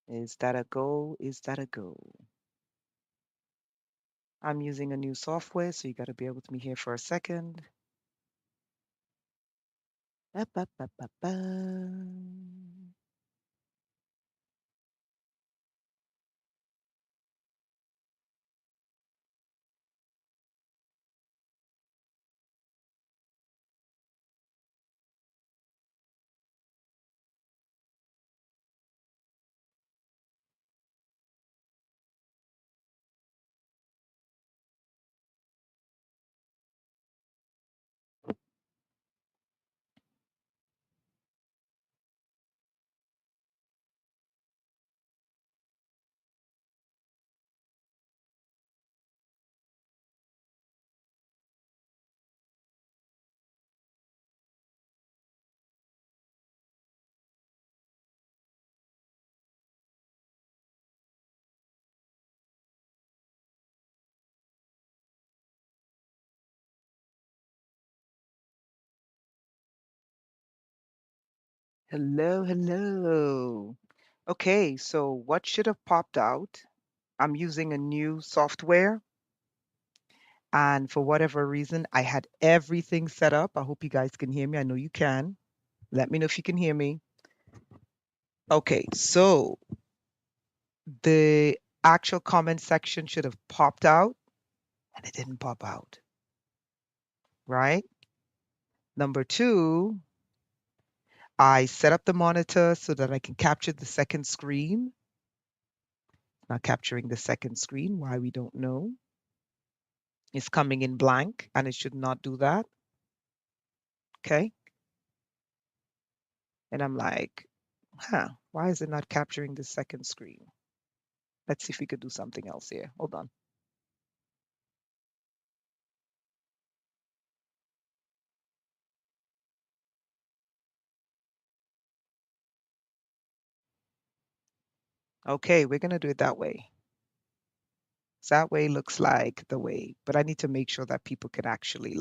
Is that a go? Is that a go? I'm using a new software, so you got to bear with me here for a second. Ba, ba, ba, ba, ba. Hello, hello. Okay, so what should have popped out? I'm using a new software, and for whatever reason, I had everything set up. I hope you guys can hear me. I know you can. Let me know if you can hear me. Okay, so the actual comment section should have popped out, and it didn't pop out, right? Number two, I set up the monitor so that I can capture the second screen. Not capturing the second screen, why we don't know. It's coming in blank, and it should not do that. Okay. And I'm like, why is it not capturing the second screen? Let's see if we could do something else here. Hold on. Okay, we're gonna do it that way. So that way looks like the way, but I need to make sure that people can actually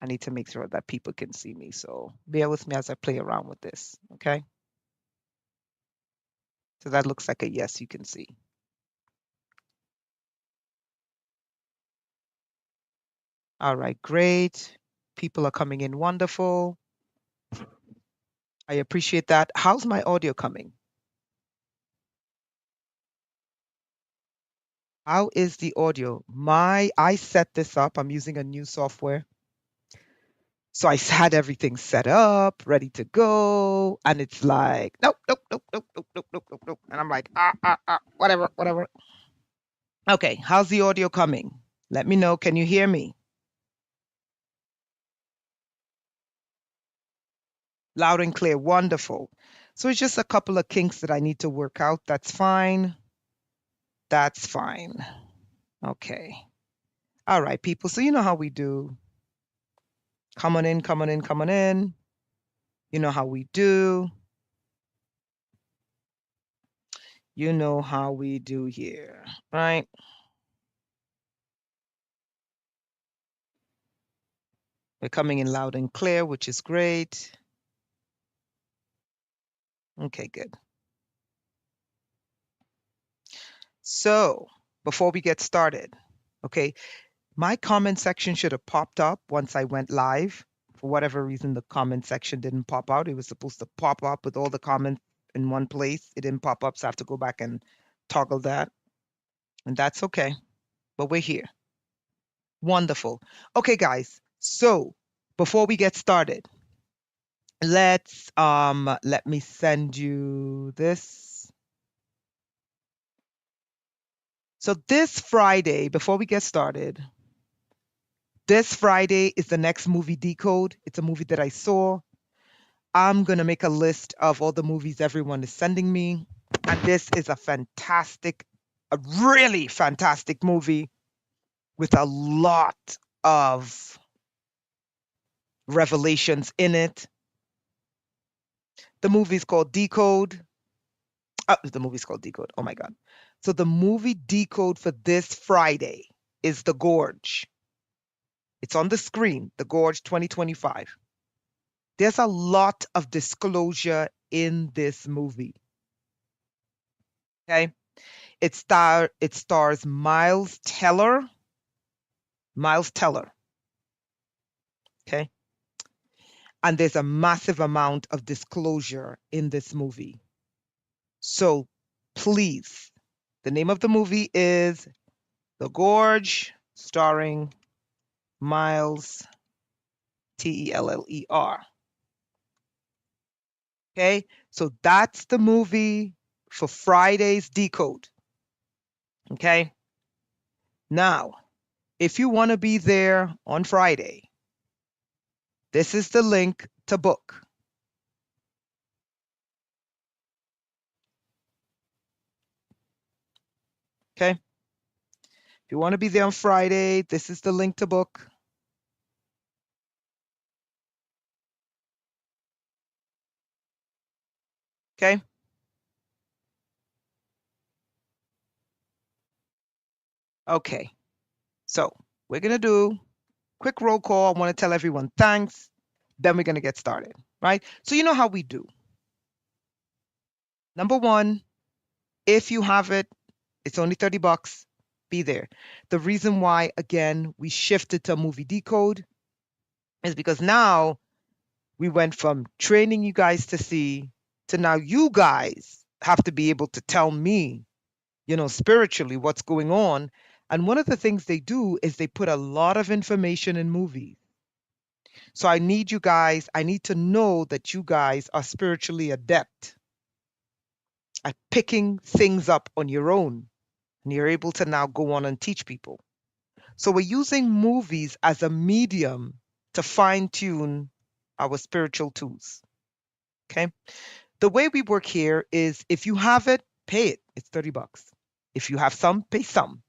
I need to make sure that people can see me. So bear with me as I play around with this. Okay. So that looks like a yes, you can see. All right, great. People are coming in wonderful. I appreciate that. How's my audio coming? How is the audio? I set this up. I'm using a new software. So I had everything set up, ready to go, and it's like, nope, nope, nope, nope, nope, nope, nope, nope, nope. And I'm like, whatever, whatever. Okay, how's the audio coming? Let me know. Can you hear me? Loud and clear. Wonderful. So it's just a couple of kinks that I need to work out. That's fine. That's fine. Okay. All right, people. So you know how we do. Come on in, come on in, come on in. You know how we do. You know how we do here, right? We're coming in loud and clear, which is great. Okay, good. So before we get started, okay, my comment section should have popped up once I went live. For whatever reason, the comment section didn't pop out. It was supposed to pop up with all the comments in one place. It didn't pop up, so I have to go back and toggle that. And that's okay. But we're here. Wonderful. Okay, guys. So before we get started, let me send you this. So this Friday, before we get started, this Friday is the next movie Decode. It's a movie that I saw. I'm going to make a list of all the movies everyone is sending me. And this is a really fantastic movie with a lot of revelations in it. The movie is called Decode. The movie's called Decode. Oh my God. So the movie Decode for this Friday is The Gorge. It's on the screen, The Gorge 2025. There's a lot of disclosure in this movie. Okay. It stars Miles Teller. Miles Teller. Okay. And there's a massive amount of disclosure in this movie. So please, the name of the movie is The Gorge, starring Miles Teller. Okay. So that's the movie for Friday's Decode. Okay. Now, if you want to be there on Friday, this is the link to book. Okay. If you want to be there on Friday, this is the link to book. Okay. Okay. So we're going to do quick roll call. I want to tell everyone thanks. Then we're going to get started, right? So you know how we do. Number one, if you have it, it's only $30. Be there. The reason why, again, we shifted to movie decode is because now we went from training you guys to see to now you guys have to be able to tell me, spiritually what's going on. And one of the things they do is they put a lot of information in movies. So I need to know that you guys are spiritually adept at picking things up on your own. And you're able to now go on and teach people. So we're using movies as a medium to fine tune our spiritual tools. Okay. The way we work here is if you have it, pay it. It's $30. If you have some, pay some.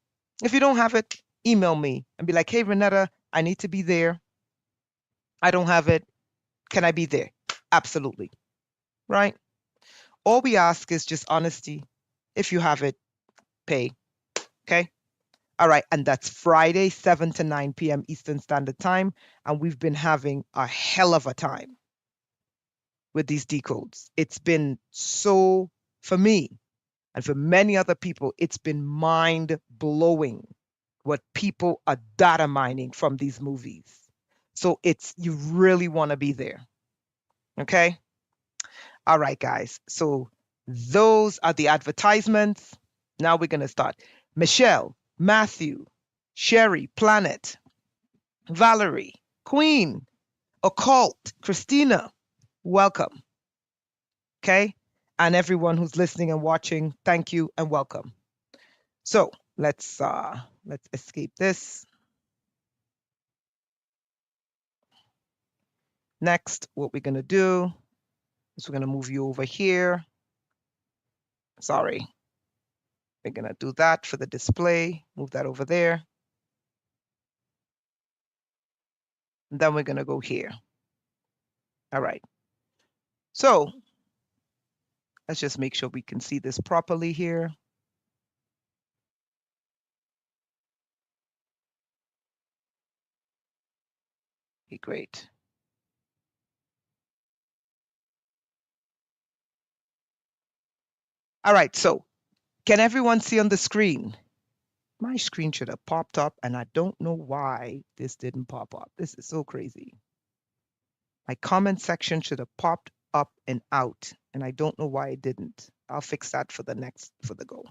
If you don't have it, email me and be like, hey, Renetta, I need to be there. I don't have it. Can I be there? Absolutely. Right? All we ask is just honesty. If you have it, pay. Okay? All right. And that's Friday, 7 to 9 p.m. Eastern Standard Time. And we've been having a hell of a time with these decodes. It's been so, for me and for many other people, it's been mind blowing what people are data mining from these movies. So you really want to be there. Okay. All right, guys. So those are the advertisements. Now we're going to start. Michelle, Matthew, Sherry, Planet, Valerie, Queen, Occult, Christina, welcome. Okay. And everyone who's listening and watching, thank you and welcome. So let's escape this. Next, what we're going to do is we're going to move you over here. Sorry. We're going to do that for the display. Move that over there. And then we're going to go here. All right. So let's just make sure we can see this properly here. Okay, great. All right. So can everyone see on the screen? My screen should have popped up, and I don't know why this didn't pop up. This is so crazy. My comment section should have popped up and out, and I don't know why it didn't. I'll fix that for the go.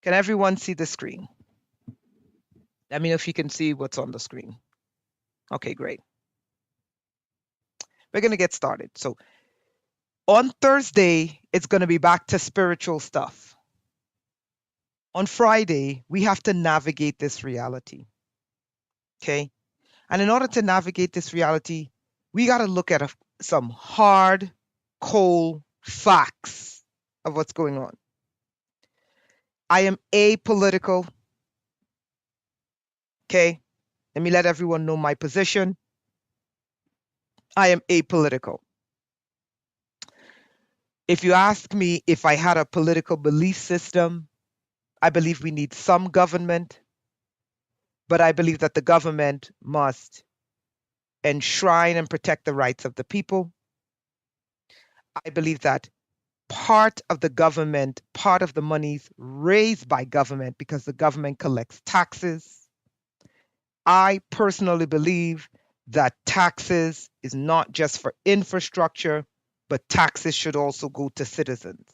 Can everyone see the screen? Let me know if you can see what's on the screen. Okay, great. We're going to get started. So on Thursday, it's going to be back to spiritual stuff. On Friday, we have to navigate this reality. Okay. And in order to navigate this reality, we got to look at some hard, cold facts of what's going on. I am apolitical. Okay. Let me let everyone know my position. I am apolitical. If you ask me if I had a political belief system, I believe we need some government, but I believe that the government must enshrine and protect the rights of the people. I believe that part of the government, part of the monies raised by government, because the government collects taxes. I personally believe that taxes is not just for infrastructure, but taxes should also go to citizens.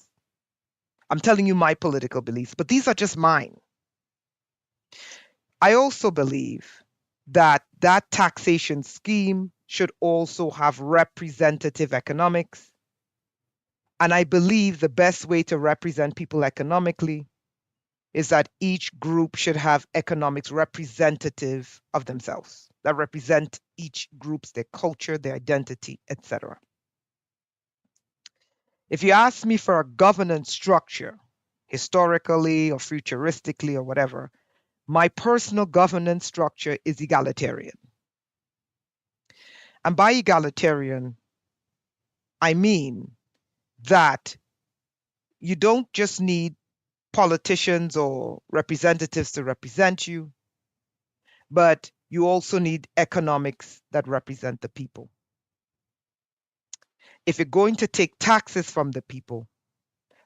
I'm telling you my political beliefs, but these are just mine. I also believe that that taxation scheme should also have representative economics. And I believe the best way to represent people economically is that each group should have economics representative of themselves, that represent each group's, their culture, their identity, etc. If you ask me for a governance structure, historically or futuristically or whatever, my personal governance structure is egalitarian. And by egalitarian, I mean that you don't just need politicians or representatives to represent you, but you also need economics that represent the people. If you're going to take taxes from the people,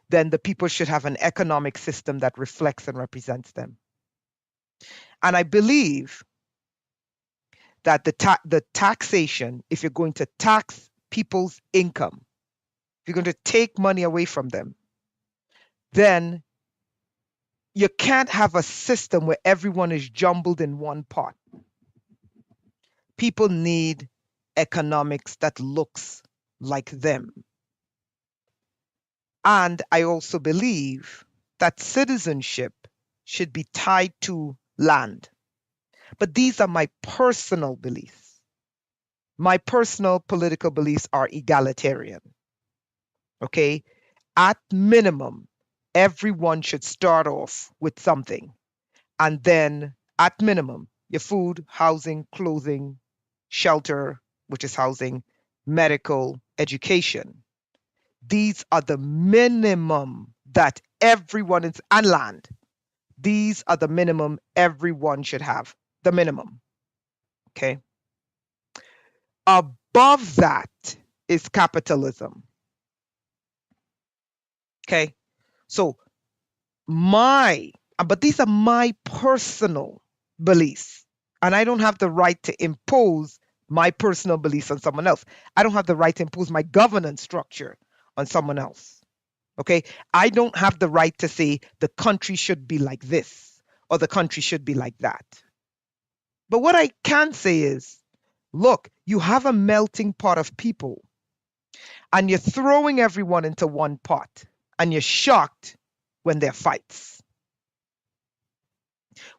then the people should have an economic system that reflects and represents them. And I believe that the taxation, if you're going to tax people's income, if you're going to take money away from them, then you can't have a system where everyone is jumbled in one pot. People need economics that looks like them. And I also believe that citizenship should be tied to land. But these are my personal beliefs. My personal political beliefs are egalitarian. Okay? At minimum, everyone should start off with something. And then, at minimum, your food, housing, clothing, shelter, which is housing, medical, education. These are the minimum that everyone is, and land. These are the minimum everyone should have. The minimum. Okay. Above that is capitalism. Okay. So but these are my personal beliefs. And I don't have the right to impose my personal beliefs on someone else. I don't have the right to impose my governance structure on someone else. Okay. I don't have the right to say the country should be like this or the country should be like that. But what I can say is, look, you have a melting pot of people and you're throwing everyone into one pot and you're shocked when there are fights.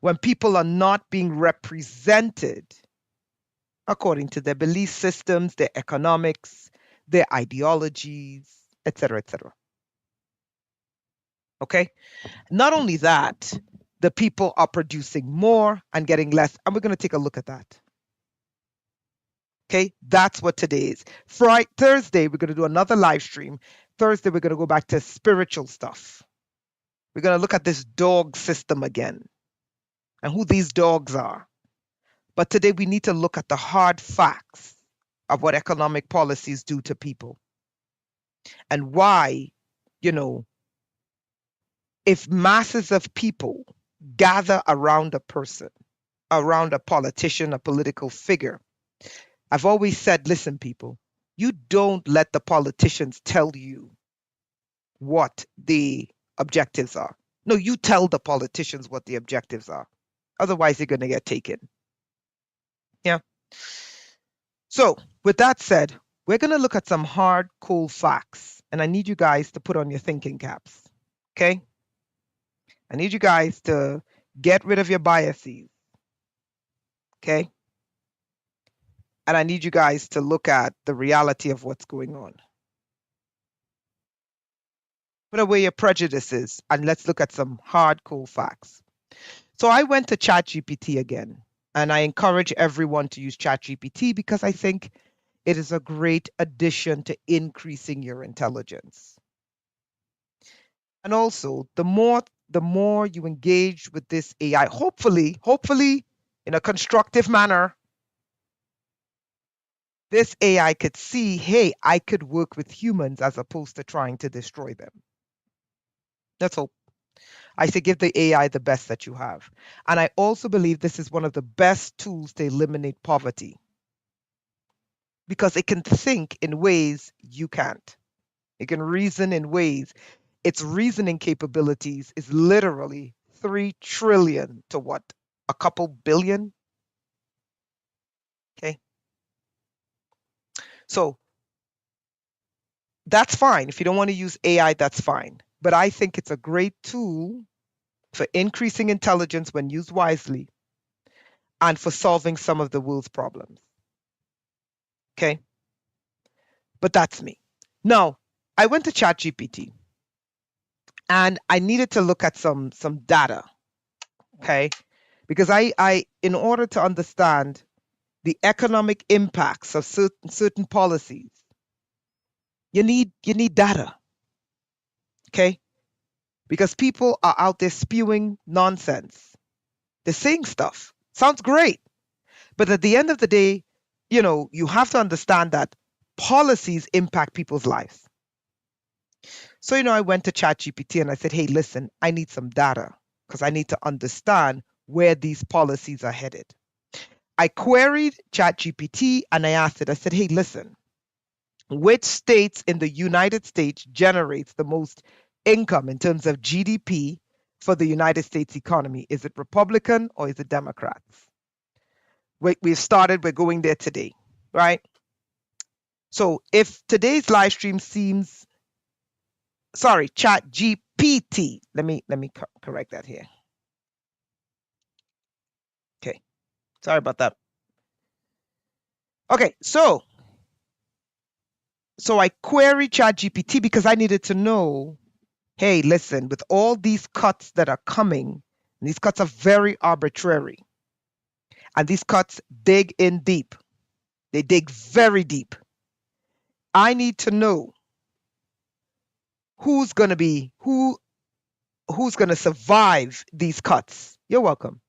When people are not being represented according to their belief systems, their economics, their ideologies, etc., etc. Okay? Not only that, the people are producing more and getting less. And we're going to take a look at that. Okay? That's what today is. Thursday, we're going to do another live stream. Thursday, we're going to go back to spiritual stuff. We're going to look at this dog system again and who these dogs are. But today we need to look at the hard facts of what economic policies do to people and why, if masses of people gather around a person, around a politician, a political figure, I've always said, listen, people, you don't let the politicians tell you what the objectives are. No, you tell the politicians what the objectives are. Otherwise, you're going to get taken. Yeah. So, with that said, we're going to look at some hard, cool facts. And I need you guys to put on your thinking caps. Okay? I need you guys to get rid of your biases. Okay? And I need you guys to look at the reality of what's going on. Put away your prejudices and let's look at some hard, cool facts. So I went to ChatGPT again, and I encourage everyone to use ChatGPT because I think it is a great addition to increasing your intelligence. And also, the more you engage with this AI, hopefully in a constructive manner, This AI could see, hey, I could work with humans as opposed to trying to destroy them. That's all. I say give the AI the best that you have. And I also believe this is one of the best tools to eliminate poverty because it can think in ways you can't. It can reason in ways. Its reasoning capabilities is literally 3 trillion to what? A couple billion? Okay. So that's fine. If you don't want to use AI, that's fine. But I think it's a great tool for increasing intelligence when used wisely and for solving some of the world's problems. Okay. But that's me. Now, I went to ChatGPT and I needed to look at some data. Okay. Because I in order to understand the economic impacts of certain policies, you need data. Okay. Because people are out there spewing nonsense. They're saying stuff. Sounds great. But at the end of the day, you have to understand that policies impact people's lives. So, I went to ChatGPT and I said, hey, listen, I need some data because I need to understand where these policies are headed. I queried ChatGPT and I asked it, I said, hey, listen, which states in the United States generates the most income in terms of GDP for the United States economy? Is it Republican or is it Democrats? We're going there today, right? So if today's live stream seems, sorry, Chat GPT, let me correct that here. Okay, sorry about that. Okay, so I queried Chat GPT because I needed to know, hey, listen, with all these cuts that are coming, and these cuts are very arbitrary, and these cuts dig in deep. They dig very deep. I need to know who's going to survive these cuts. You're welcome.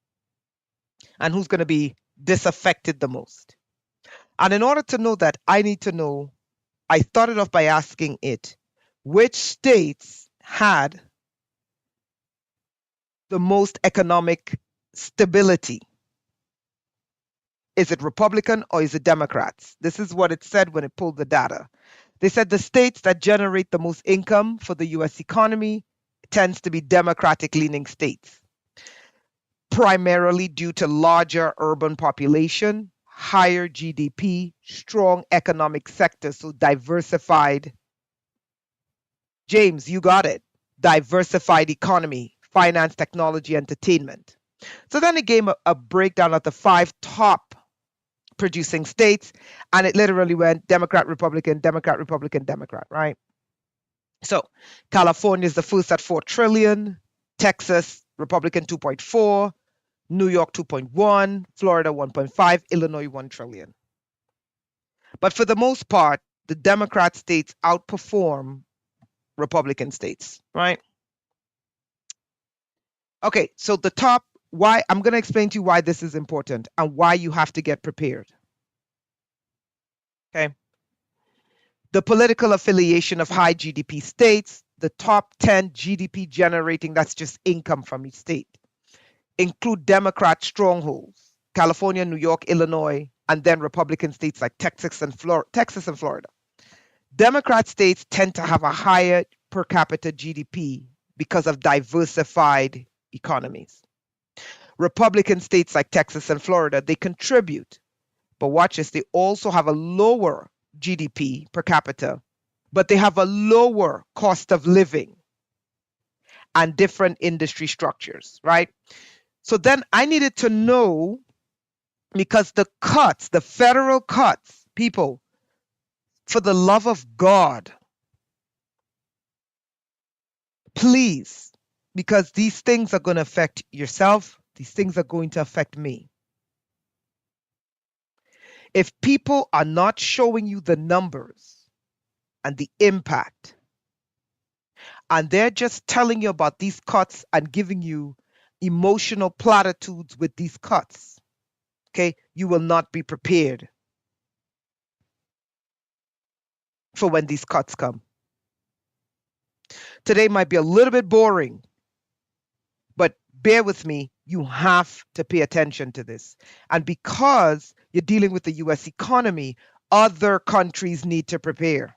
And who's going to be disaffected the most. And in order to know that, I need to know, I started off by asking it, which states had the most economic stability? Is it Republican or is it Democrats? This is what it said when it pulled the data. They said the states that generate the most income for the US economy tends to be Democratic leaning states, primarily due to larger urban population, higher GDP, strong economic sector, so diversified. James, you got it. Diversified economy, finance, technology, entertainment. So then it gave a breakdown of the 5 top producing states, and it literally went Democrat, Republican, Democrat, Republican, Democrat, right? So California is the first at 4 trillion, Texas, Republican 2.4, New York 2.1, Florida 1.5, Illinois 1 trillion. But for the most part, the Democrat states outperform Republican states, right? Okay, so the top, why I'm going to explain to you why this is important and why you have to get prepared. Okay. The political affiliation of high GDP states, the top 10 GDP generating, that's just income from each state, include Democrat strongholds, California, New York, Illinois, and then Republican states like Texas and Florida. Democrat states tend to have a higher per capita GDP because of diversified economies. Republican states like Texas and Florida, they contribute, but watch this, they also have a lower GDP per capita, but they have a lower cost of living and different industry structures, right? So then I needed to know, because the cuts, the federal cuts, people, for the love of God, please, because these things are going to affect yourself, these things are going to affect me. If people are not showing you the numbers and the impact, and they're just telling you about these cuts and giving you emotional platitudes with these cuts, okay, you will not be prepared. for when these cuts come. Today might be a little bit boring, but bear with me. You have to pay attention to this. And because you're dealing with the US economy, other countries need to prepare.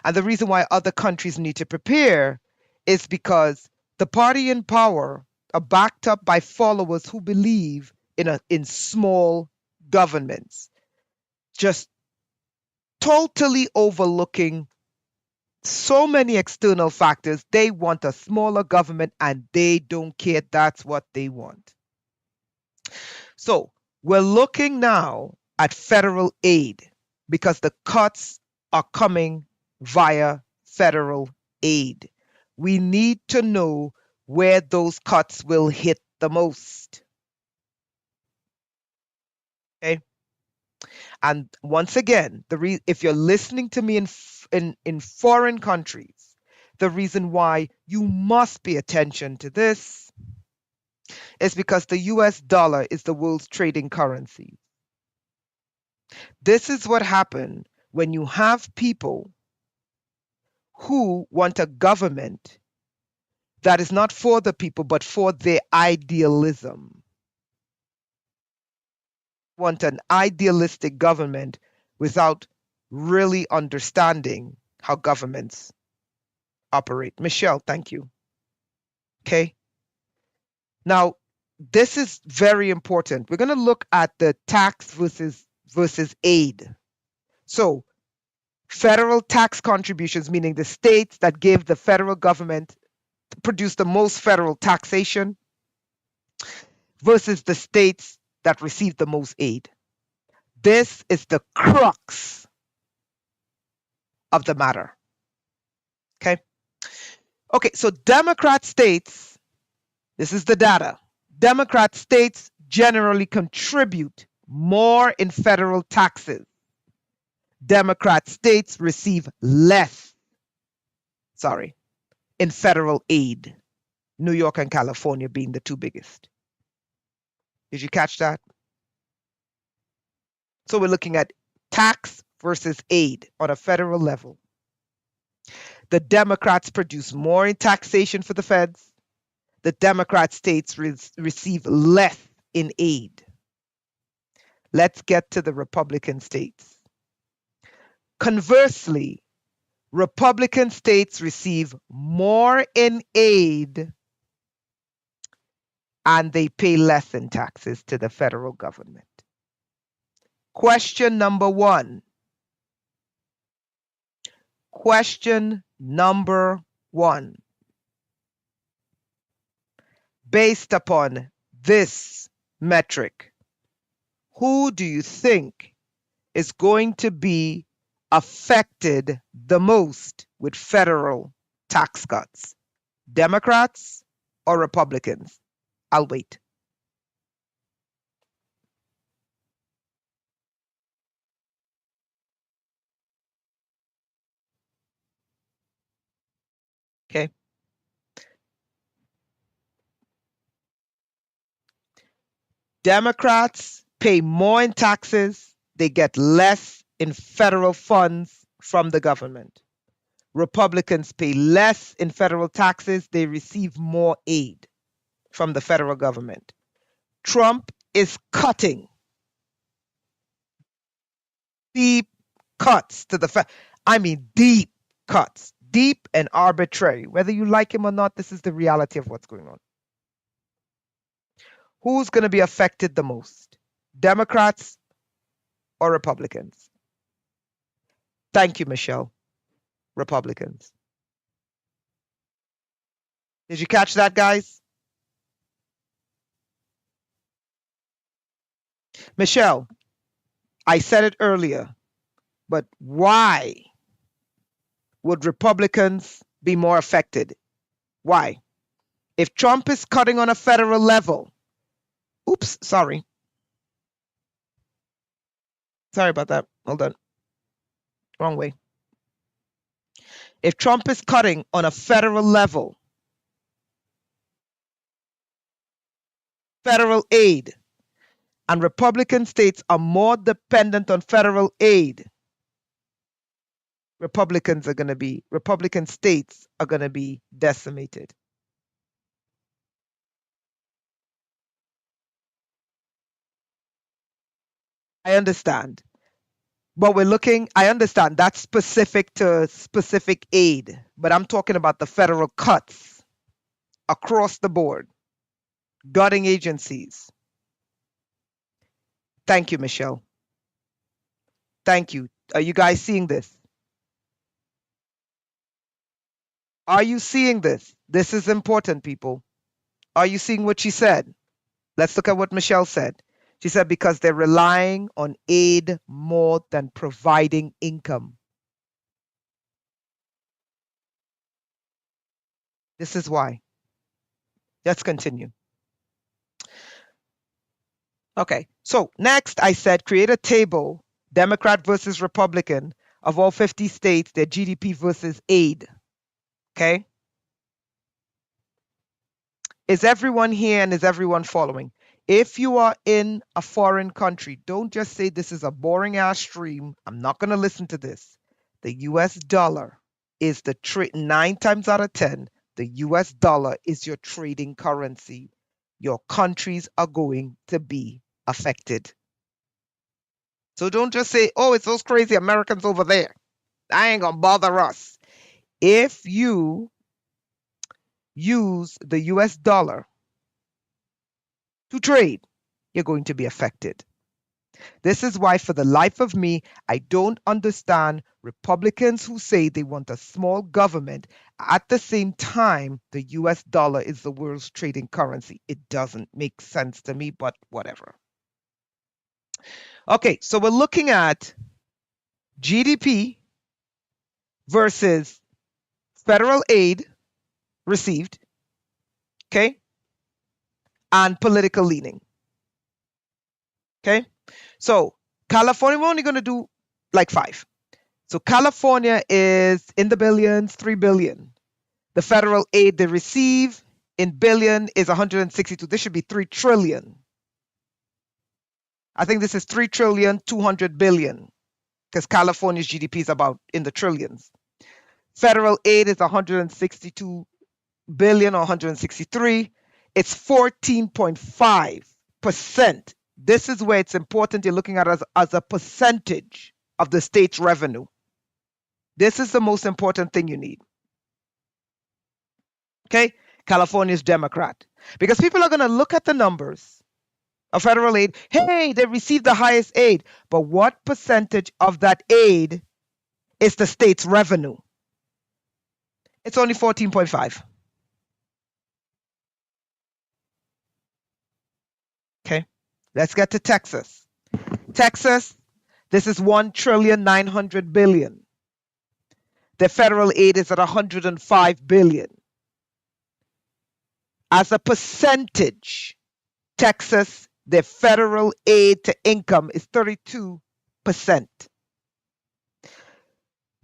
And the reason why other countries need to prepare is because the party in power are backed up by followers who believe in small governments, just totally overlooking so many external factors. They want a smaller government and they don't care. That's what they want. So we're looking now at federal aid because the cuts are coming via federal aid. We need to know where those cuts will hit the most. Okay. And once again, if you're listening to me in foreign countries, the reason why you must pay attention to this is because the US dollar is the world's trading currency. This is what happened when you have people who want a government that is not for the people, but for their idealism. Want an idealistic government without really understanding how governments operate. Michelle, thank you. Okay. Now, this is very important. We're going to look at the tax versus aid. So, federal tax contributions, meaning the states that give the federal government, produce the most federal taxation, versus the states that receive the most aid. This is the crux of the matter. Okay. Okay, so Democrat states, this is the data. Democrat states generally contribute more in federal taxes. Democrat states receive less, in federal aid. New York and California being the two biggest. Did you catch that? So we're looking at tax versus aid on a federal level. The Democrats produce more in taxation for the feds. The Democrat states receive less in aid. Let's get to the Republican states. Conversely, Republican states receive more in aid and they pay less in taxes to the federal government. Question number one. Question number one. Based upon this metric, who do you think is going to be affected the most with federal tax cuts? Democrats or Republicans? I'll wait. Okay. Democrats pay more in taxes, they get less in federal funds from the government. Republicans pay less in federal taxes, they receive more aid from the federal government. Trump is cutting deep cuts to the deep cuts, deep and arbitrary. Whether you like him or not, this is the reality of what's going on. Who's going to be affected the most? Democrats or Republicans? Thank you, Michelle. Republicans. Did you catch that, guys? Michelle, I said it earlier, but why would Republicans be more affected? Why? If Trump is cutting on a federal level, oops, sorry. Sorry about that. Hold on. Wrong way. If Trump is cutting on a federal level, federal aid, and Republican states are more dependent on federal aid, Republican states are going to be decimated. I understand. But I understand that's specific to specific aid, but I'm talking about the federal cuts across the board, gutting agencies. Thank you, Michelle. Thank you. Are you guys seeing this? Are you seeing this? This is important, people. Are you seeing what she said? Let's look at what Michelle said. She said because they're relying on aid more than providing income. This is why. Let's continue. Okay, so next I said create a table, Democrat versus Republican, of all 50 states, their GDP versus aid. Okay? Is everyone here and is everyone following? If you are in a foreign country, don't just say this is a boring ass stream. I'm not going to listen to this. The US dollar is 9 times out of 10, the US dollar is your trading currency. Your countries are going to be affected. So don't just say, oh, it's those crazy Americans over there. I ain't going to bother us. If you use the US dollar to trade, you're going to be affected. This is why, for the life of me, I don't understand Republicans who say they want a small government. At the same time, the US dollar is the world's trading currency. It doesn't make sense to me, but whatever. Okay, so we're looking at GDP versus federal aid received, okay, and political leaning. Okay, so California, we're only going to do like 5. So California is in the billions, 3 billion. The federal aid they receive in billion is 162. This should be 3 trillion. I think this is 3 trillion 200 billion because California's GDP is about in the trillions. Federal aid is 162 billion or 163. It's 14.5%. This is where it's important you're looking at as a percentage of the state's revenue. This is the most important thing you need. Okay? California's Democrat. Because people are going to look at the numbers of federal aid. Hey, they received the highest aid. But what percentage of that aid is the state's revenue? It's only 14.5. Okay? Let's get to Texas. Texas, this is 1 trillion 900 billion. The federal aid is at 105 billion. As a percentage, Texas, the federal aid to income is 32%.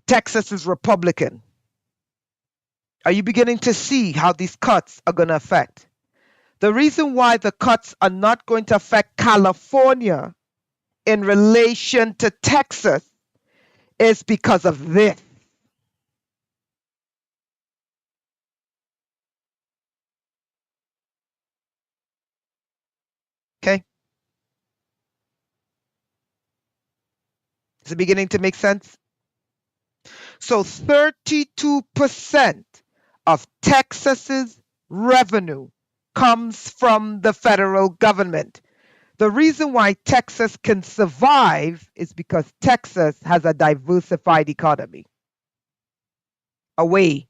Texas is Republican. Are you beginning to see how these cuts are going to affect? The reason why the cuts are not going to affect California in relation to Texas is because of this. Okay? Is it beginning to make sense? So 32% of Texas's revenue comes from the federal government. The reason why Texas can survive is because Texas has a diversified economy away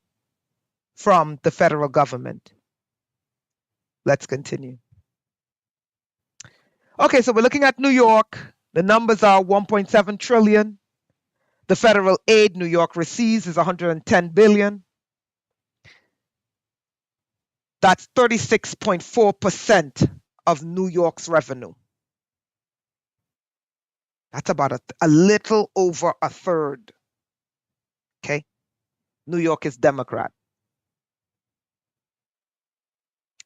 from the federal government. Let's continue. Okay, so we're looking at New York. The numbers are 1.7 trillion. The federal aid New York receives is 110 billion. That's 36.4% of New York's revenue. That's about a little over a third. Okay? New York is Democrat.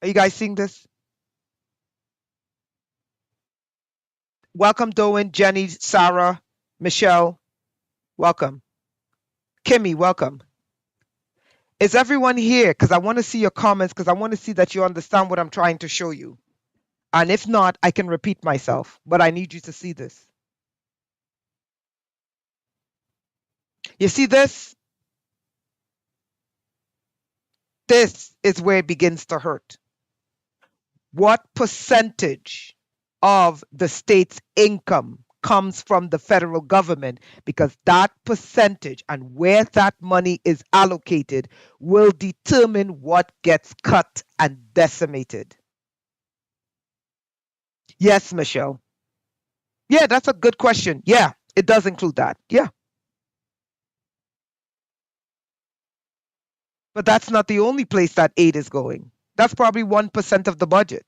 Are you guys seeing this? Welcome, Doan, Jenny, Sarah, Michelle. Welcome. Kimmy, welcome. Is everyone here? Because I want to see your comments because I want to see that you understand what I'm trying to show you. And if not, I can repeat myself, but I need you to see this. You see this? This is where it begins to hurt. What percentage of the state's income comes from the federal government? Because that percentage and where that money is allocated will determine what gets cut and decimated. Yes, Michelle. Yeah, that's a good question. Yeah, it does include that. Yeah. But that's not the only place that aid is going. That's probably 1% of the budget.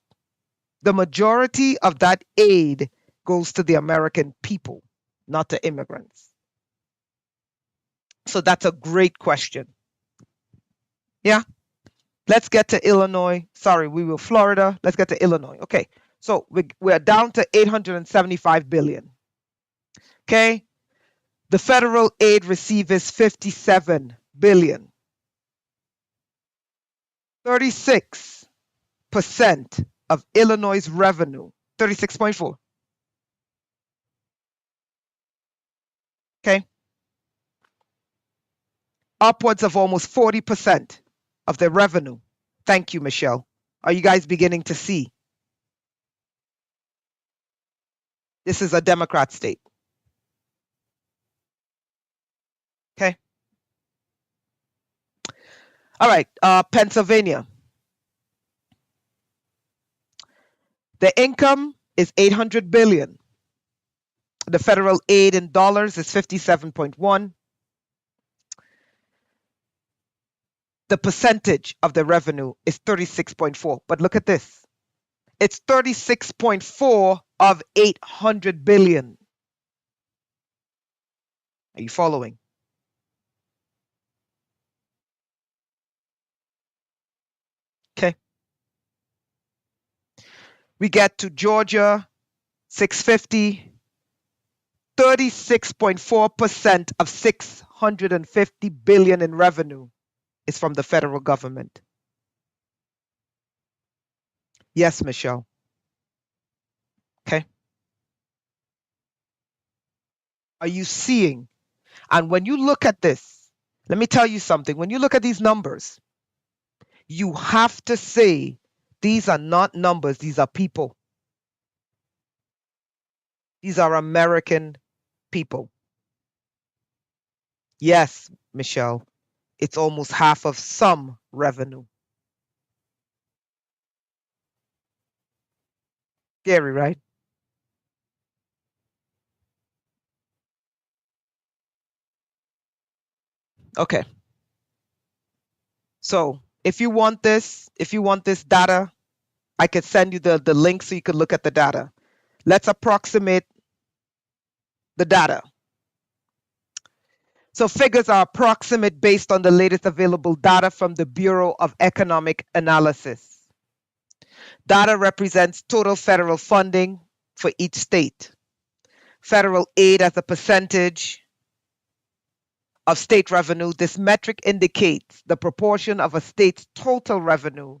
The majority of that aid goes to the American people, not to immigrants. So that's a great question. Yeah. Let's get to Illinois. Sorry, we were Florida. Let's get to Illinois. Okay. So we're down to 875 billion. Okay. The federal aid received is 57 billion. 36% of Illinois' revenue, 36.4. Okay. Upwards of almost 40% of their revenue. Thank you, Michelle. Are you guys beginning to see? This is a Democrat state. Okay. All right. Pennsylvania. The income is 800 billion. The federal aid in dollars is 57.1. The percentage of the revenue is 36.4. But look at this. It's 36.4 of 800 billion. Are you following? Okay. We get to Georgia, 650. 36.4% of 650 billion in revenue is from the federal government. Yes, Michelle. Okay. Are you seeing? And when you look at this, let me tell you something. When you look at these numbers, you have to say these are not numbers, these are people. These are American people. Yes, Michelle, it's almost half of some revenue. Scary, right? Okay. So if you want this data, I could send you the link so you could look at the data. Let's approximate the data. So figures are approximate based on the latest available data from the Bureau of Economic Analysis. Data represents total federal funding for each state. Federal aid as a percentage of state revenue. This metric indicates the proportion of a state's total revenue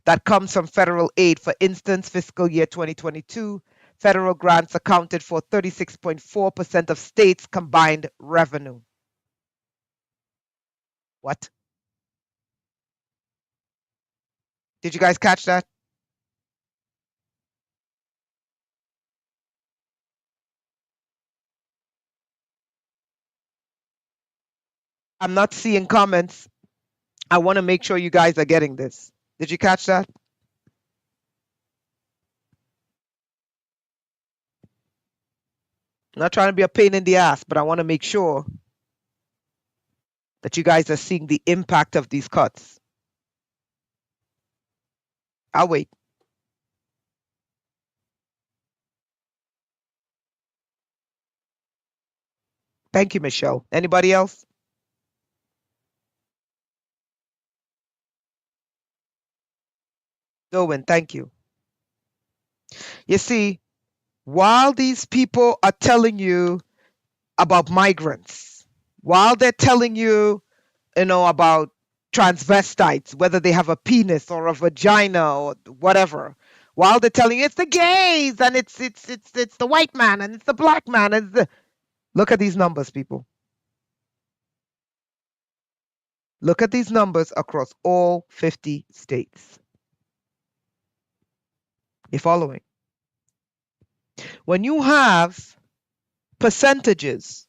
that comes from federal aid. For instance, fiscal year 2022, federal grants accounted for 36.4% of states' combined revenue. What? Did you guys catch that? I'm not seeing comments. I want to make sure you guys are getting this. Did you catch that? I'm not trying to be a pain in the ass, but I want to make sure that you guys are seeing the impact of these cuts. I'll wait. Thank you, Michelle. Anybody else? Owen, thank you. You see, While these people are telling you about migrants, while they're telling you, about transvestites, whether they have a penis or a vagina or whatever, while they're telling you it's the gays and it's the white man and it's the black man and look at these numbers, people. Look at these numbers across all 50 states. You're following? When you have percentages,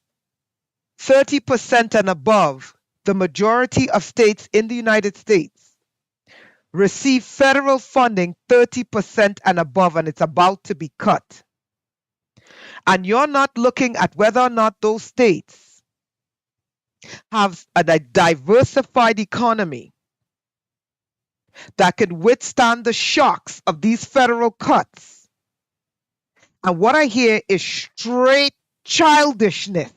30% and above, the majority of states in the United States receive federal funding 30% and above, and it's about to be cut. And you're not looking at whether or not those states have a diversified economy that can withstand the shocks of these federal cuts. And what I hear is straight childishness.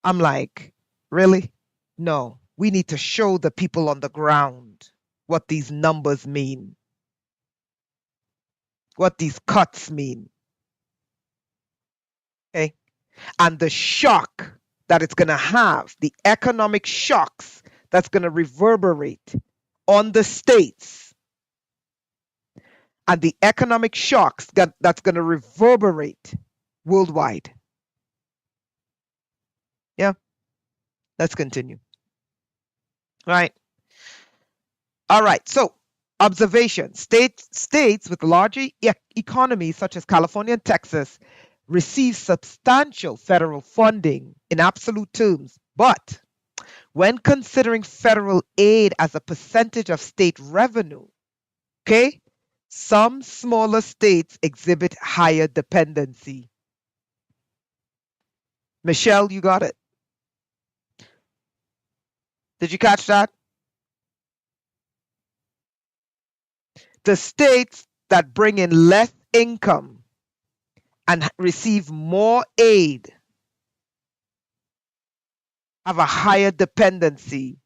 I'm like, really? No, we need to show the people on the ground what these numbers mean, what these cuts mean. Okay? And the shock that it's going to have, the economic shocks that's going to reverberate on the states, and the economic shocks that's going to reverberate worldwide. Yeah, let's continue. Right. All right. So, observation: states with larger economies, such as California and Texas, receive substantial federal funding in absolute terms, but when considering federal aid as a percentage of state revenue, okay, some smaller states exhibit higher dependency. Michelle, you got it. Did you catch that? The states that bring in less income and receive more aid have a higher dependency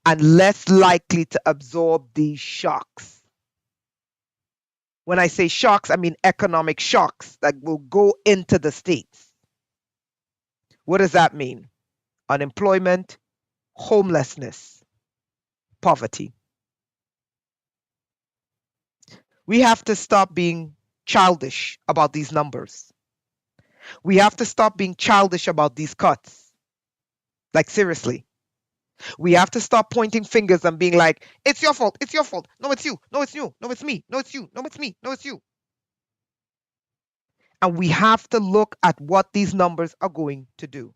and less likely to absorb these shocks. When I say shocks, I mean economic shocks that will go into the states. What does that mean? Unemployment, homelessness, poverty. We have to stop being childish about these numbers. We have to stop being childish about these cuts. Like, seriously. We have to stop pointing fingers and being like, it's your fault, it's your fault. No, it's you. No, it's you. No, it's me. No, it's you. No, it's me. No, it's you. And we have to look at what these numbers are going to do.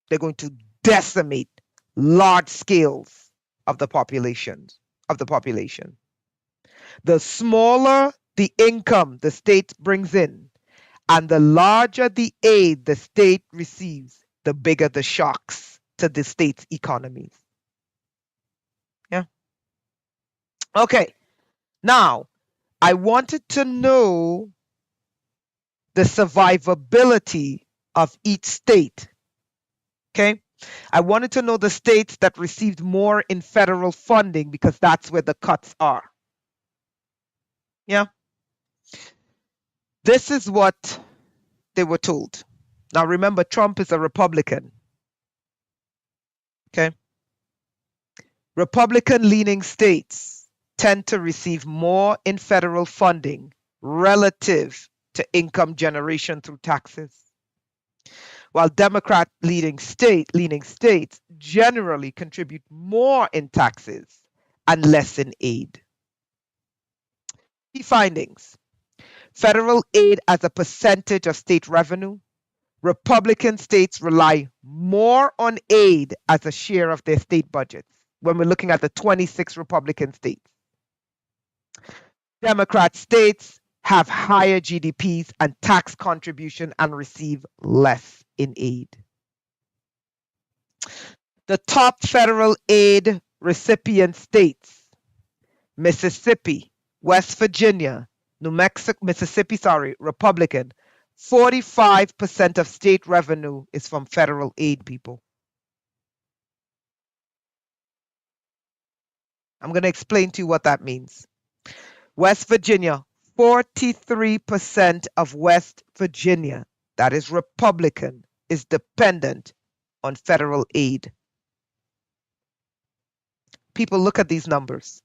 They're going to decimate large scales of the population. The smaller the income the state brings in, and the larger the aid the state receives, the bigger the shocks to the state's economies. Yeah. Okay. Now, I wanted to know the survivability of each state. Okay. I wanted to know the states that received more in federal funding because that's where the cuts are. Yeah. This is what they were told. Now, remember, Trump is a Republican. Okay. Republican-leaning states tend to receive more in federal funding relative to income generation through taxes, while Democrat-leaning states generally contribute more in taxes and less in aid. Key findings: federal aid as a percentage of state revenue. Republican states rely more on aid as a share of their state budgets when we're looking at the 26 Republican states. Democrat states have higher GDPs and tax contribution and receive less in aid. The top federal aid recipient states: Mississippi, West Virginia, Mississippi, Republican. 45% of state revenue is from federal aid, people. I'm going to explain to you what that means. West Virginia, 43% of West Virginia, that is Republican, is dependent on federal aid. People, look at these numbers.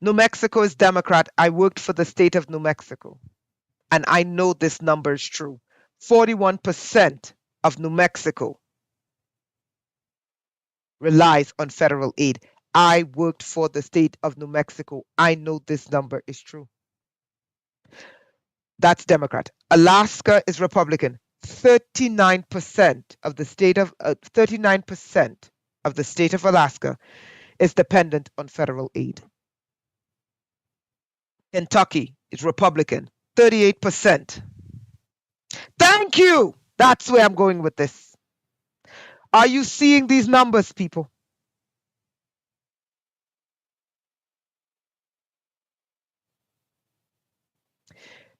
New Mexico is Democrat. I worked for the state of New Mexico, and I know this number is true. 41% of New Mexico relies on federal aid. I worked for the state of New Mexico. I know this number is true. That's Democrat. Alaska is Republican. 39% of the state of 39% of the state of Alaska is dependent on federal aid. Kentucky is Republican. 38%. Thank you. That's where I'm going with this. Are you seeing these numbers, people?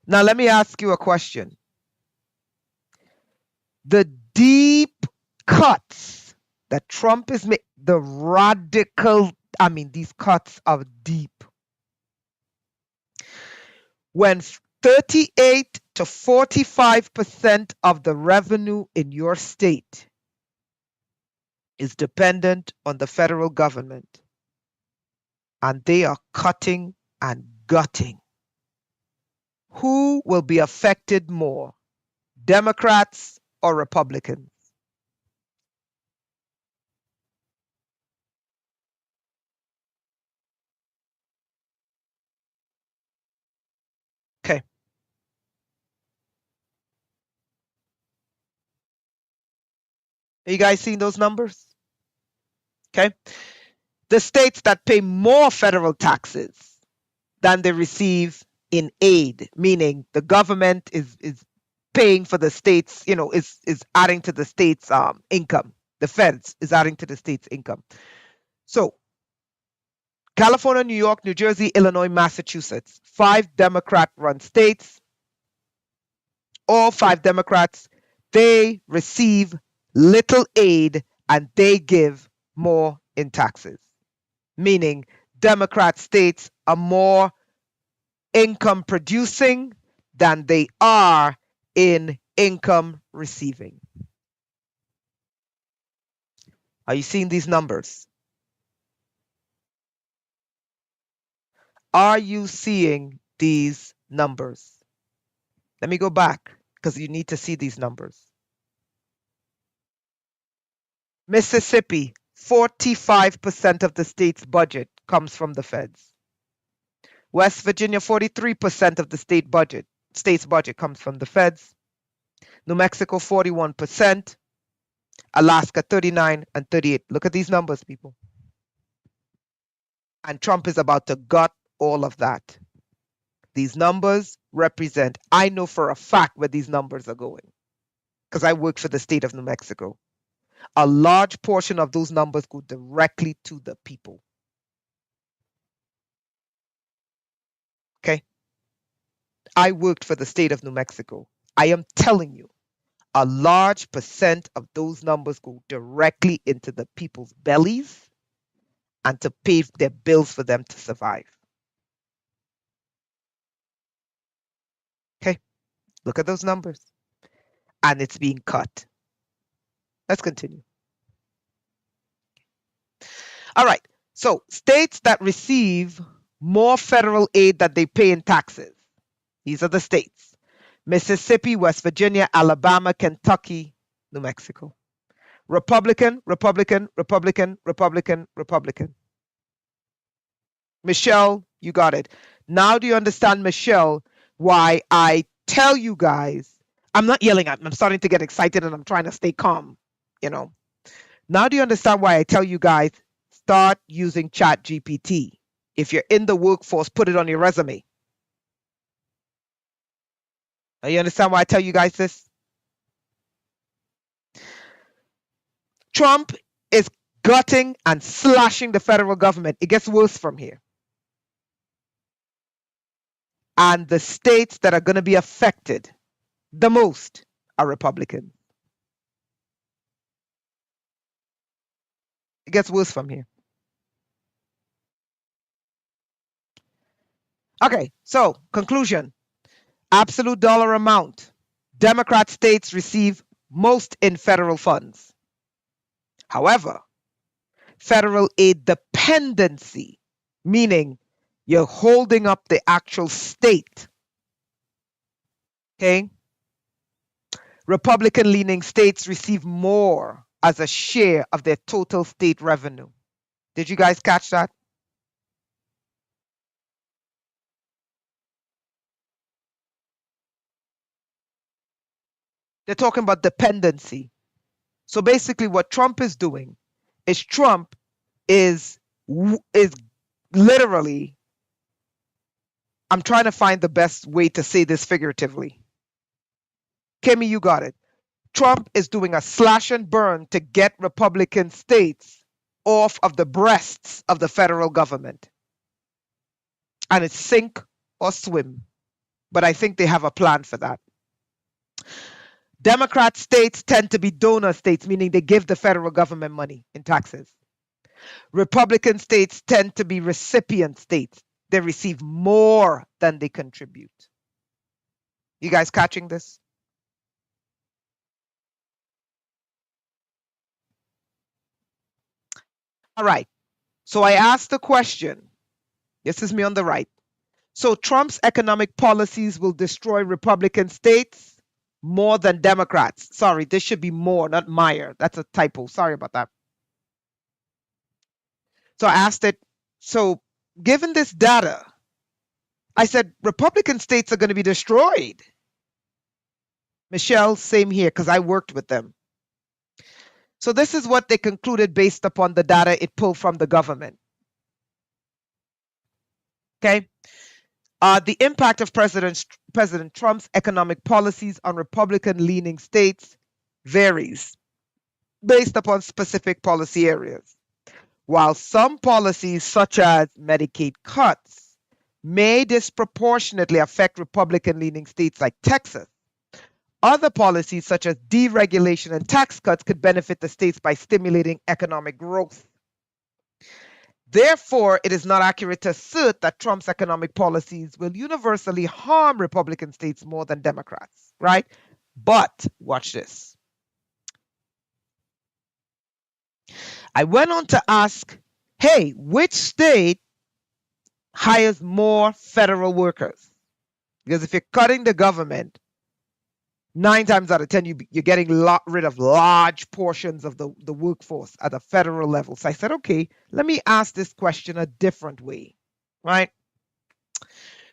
Now, let me ask you a question. The deep cuts that Trump is making, the radical, these cuts are deep. When 38 to 45% of the revenue in your state is dependent on the federal government, and they are cutting and gutting, who will be affected more, Democrats or Republicans? Okay. Are you guys seeing those numbers? Okay. The states that pay more federal taxes than they receive in aid, meaning the government is paying for the states, is adding to the states' income. The feds is adding to the state's income. So California, New York, New Jersey, Illinois, Massachusetts, 5 Democrat-run states, all 5 Democrats, they receive little aid and they give more in taxes, meaning Democrat states are more income producing than they are in income receiving. Are you seeing these numbers? Are you seeing these numbers? Let me go back because you need to see these numbers. Mississippi, 45% of the state's budget comes from the feds. West Virginia, 43% of the state's budget comes from the feds. New Mexico, 41%. Alaska, 39 and 38. Look at these numbers, people. And Trump is about to gut all of that. These numbers represent, I know for a fact where these numbers are going because I work for the state of New Mexico. A large portion of those numbers go directly to the people. Okay? I worked for the state of New Mexico. I am telling you, a large percent of those numbers go directly into the people's bellies and to pay their bills for them to survive. Okay? Look at those numbers. And it's being cut. Let's continue. All right. So states that receive more federal aid that they pay in taxes. These are the states: Mississippi, West Virginia, Alabama, Kentucky, New Mexico. Republican, Republican, Republican, Republican, Republican. Michelle, you got it. Now do you understand, Michelle, why I tell you guys, I'm not yelling at them, I'm starting to get excited and I'm trying to stay calm, Now do you understand why I tell you guys, start using Chat GPT? If you're in the workforce, put it on your resume. Now you understand why I tell you guys this? Trump is gutting and slashing the federal government. It gets worse from here. And the states that are going to be affected the most are Republicans. It gets worse from here. Okay, so conclusion. Absolute dollar amount. Democrat states receive most in federal funds. However, federal aid dependency, meaning you're holding up the actual state. Okay? Republican leaning states receive more as a share of their total state revenue. Did you guys catch that? They're talking about dependency. So basically what Trump is doing is Trump is literally, I'm trying to find the best way to say this figuratively. Kimmy, you got it. Trump is doing a slash and burn to get Republican states off of the breasts of the federal government. And it's sink or swim. But I think they have a plan for that. Democrat states tend to be donor states, meaning they give the federal government money in taxes. Republican states tend to be recipient states. They receive more than they contribute. You guys catching this? All right. So I asked the question. This is me on the right. So Trump's economic policies will destroy Republican states more than Democrats. Sorry, this should be more, not Meyer. That's a typo. Sorry about that. So I asked it. So given this data, I said Republican states are going to be destroyed. Michelle, same here, because I worked with them. So this is what they concluded based upon the data it pulled from the government. Okay. The impact of President Trump's economic policies on Republican-leaning states varies based upon specific policy areas. While some policies, such as Medicaid cuts, may disproportionately affect Republican-leaning states like Texas, other policies, such as deregulation and tax cuts, could benefit the states by stimulating economic growth. Therefore, it is not accurate to assert that Trump's economic policies will universally harm Republican states more than Democrats, right? But watch this. I went on to ask, hey, which state hires more federal workers? Because if you're cutting the government, 9 times out of 10, you're getting rid of large portions of the workforce at the federal level. So I said, okay, let me ask this question a different way, right?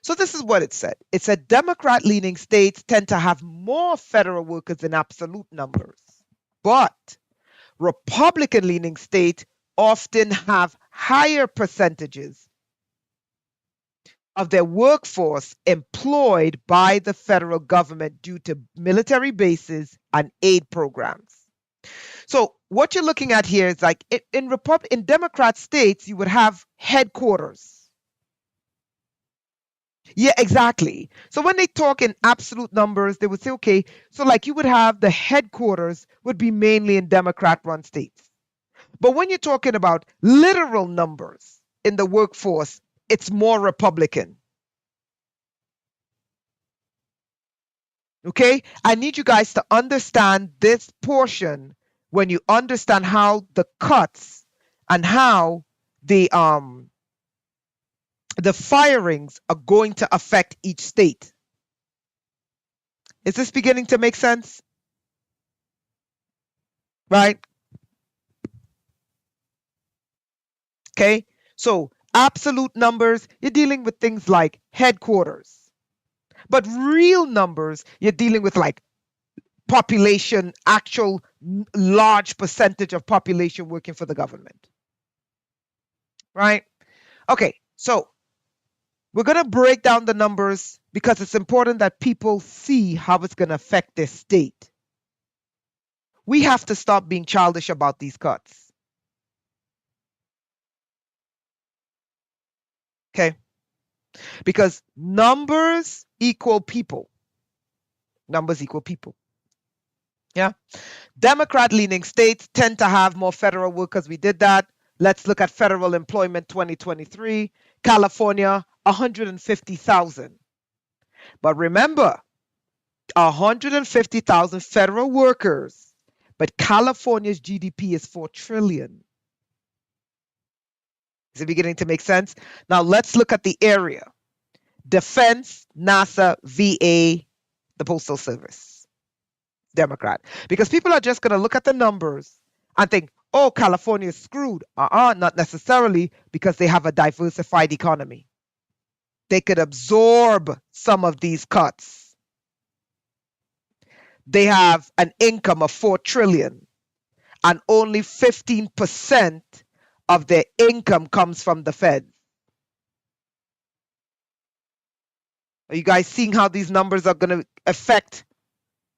So this is what it said. It said Democrat-leaning states tend to have more federal workers in absolute numbers, but Republican-leaning states often have higher percentages of their workforce employed by the federal government due to military bases and aid programs. So what you're looking at here is like in Democrat states, you would have headquarters. Yeah, exactly. So when they talk in absolute numbers, they would say, okay, so like you would have the headquarters would be mainly in Democrat run states. But when you're talking about literal numbers in the workforce, it's more Republican. Okay? I need you guys to understand this portion when you understand how the cuts and how the firings are going to affect each state. Is this beginning to make sense? Right? Okay? So, absolute numbers, you're dealing with things like headquarters. But real numbers, you're dealing with like population, actual large percentage of population working for the government. Right? Okay, so we're going to break down the numbers because it's important that people see how it's going to affect their state. We have to stop being childish about these cuts. Okay? Because numbers equal people. Numbers equal people. Yeah? Democrat-leaning states tend to have more federal workers. We did that. Let's look at federal employment 2023. California, 150,000. But remember, 150,000 federal workers, but California's GDP is 4 trillion. Is it beginning to make sense? Now let's look at the area. Defense, NASA, VA, the Postal Service. Democrat. Because people are just going to look at the numbers and think, oh, California is screwed. Not necessarily, because they have a diversified economy. They could absorb some of these cuts. They have an income of 4 trillion and only 15% of their income comes from the Fed. Are you guys seeing how these numbers are going to affect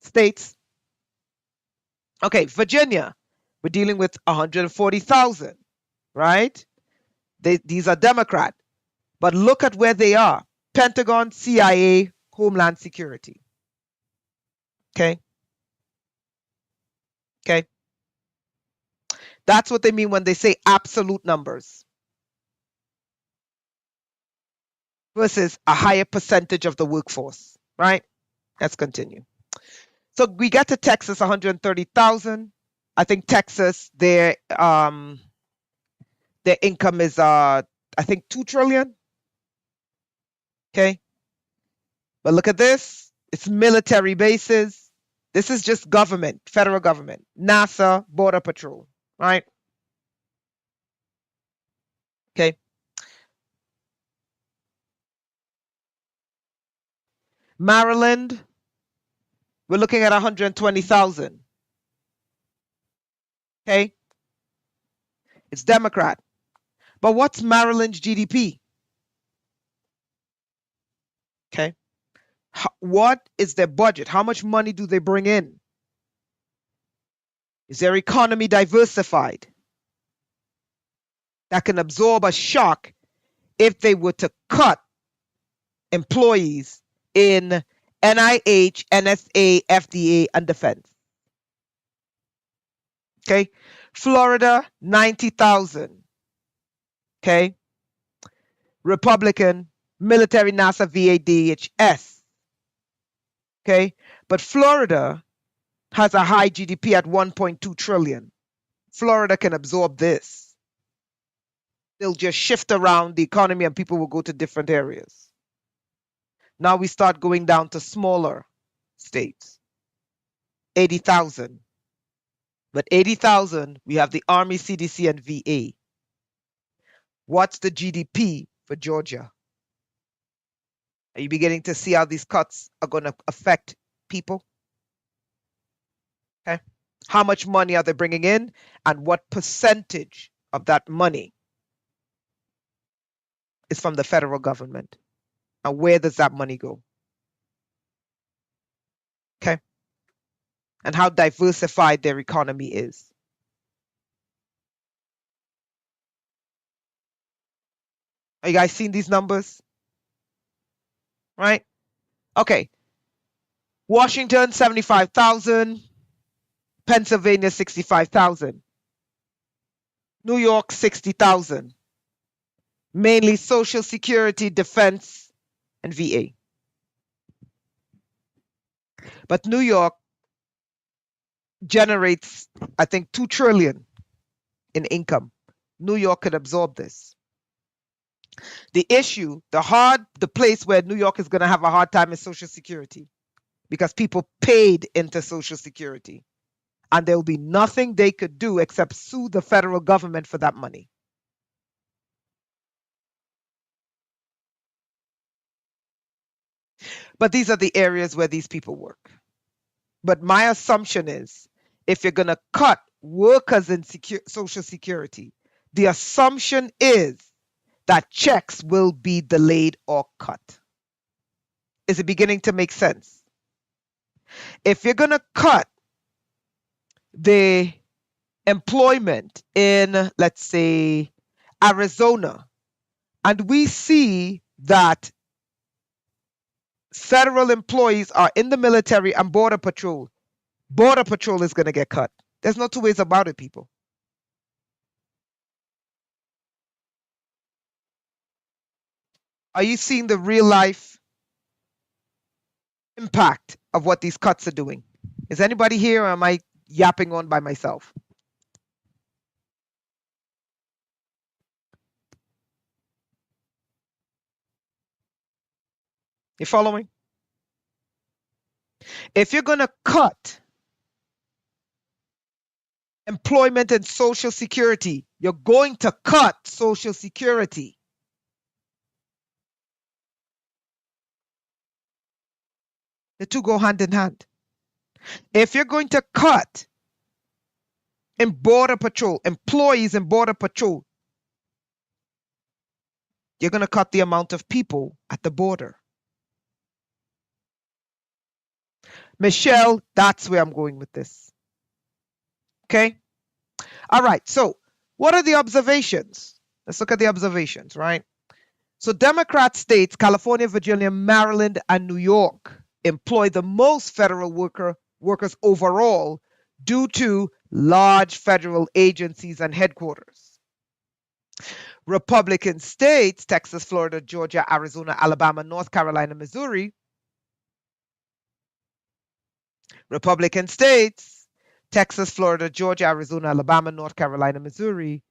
states? Okay, Virginia, we're dealing with 140,000, right? These are Democrat. But look at where they are. Pentagon, CIA, Homeland Security. Okay? Okay? That's what they mean when they say absolute numbers versus a higher percentage of the workforce, right? Let's continue. So we get to Texas, 130,000. I think Texas, their income is I think 2 trillion. Okay. But look at this. It's military bases. This is just government, federal government, NASA, Border Patrol, right? Okay. Maryland, we're looking at 120,000. Okay. It's Democrat. But what's Maryland's GDP? Okay. What is their budget? How much money do they bring in? Is their economy diversified that can absorb a shock if they were to cut employees in NIH, NSA, FDA, and defense? Okay. Florida, 90,000. Okay. Republican, military, NASA, VA, DHS. Okay. But Florida has a high GDP at 1.2 trillion. Florida can absorb this. They'll just shift around the economy and people will go to different areas. Now we start going down to smaller states. 80,000. But 80,000, we have the Army, CDC, and VA. What's the GDP for Georgia? Are you beginning to see how these cuts are going to affect people? Okay. How much money are they bringing in, and what percentage of that money is from the federal government? And where does that money go? Okay. And how diversified their economy is. Are you guys seeing these numbers? Right? Okay. Washington, 75,000. Pennsylvania, 65,000. New York, 60,000. Mainly Social Security, Defense, and VA. But New York generates, I think, 2 trillion in income. New York could absorb this. The issue, the place where New York is going to have a hard time is Social Security, because people paid into Social Security, and there will be nothing they could do except sue the federal government for that money. But these are the areas where these people work. But my assumption is, if you're going to cut workers in Social Security, the assumption is that checks will be delayed or cut. Is it beginning to make sense? If you're going to cut the employment in, let's say, Arizona, and we see that federal employees are in the military and Border Patrol is going to get cut. There's no two ways about it, people. Are you seeing the real life impact of what these cuts are doing? Is anybody here, or am I yapping on by myself? You following? If you're going to cut employment and social security, you're going to cut social security. The two go hand in hand. If you're going to cut in border patrol, employees in border patrol, you're going to cut the amount of people at the border. Michelle, that's where I'm going with this. Okay? All right. So, what are the observations? Let's look at the observations, right? So, Democrat states, California, Virginia, Maryland, and New York employ the most federal workers overall due to large federal agencies and headquarters. Republican states, Texas, Florida, Georgia, Arizona, Alabama, North Carolina, Missouri. Republican states, Texas, Florida, Georgia, Arizona, Alabama, North Carolina, Missouri,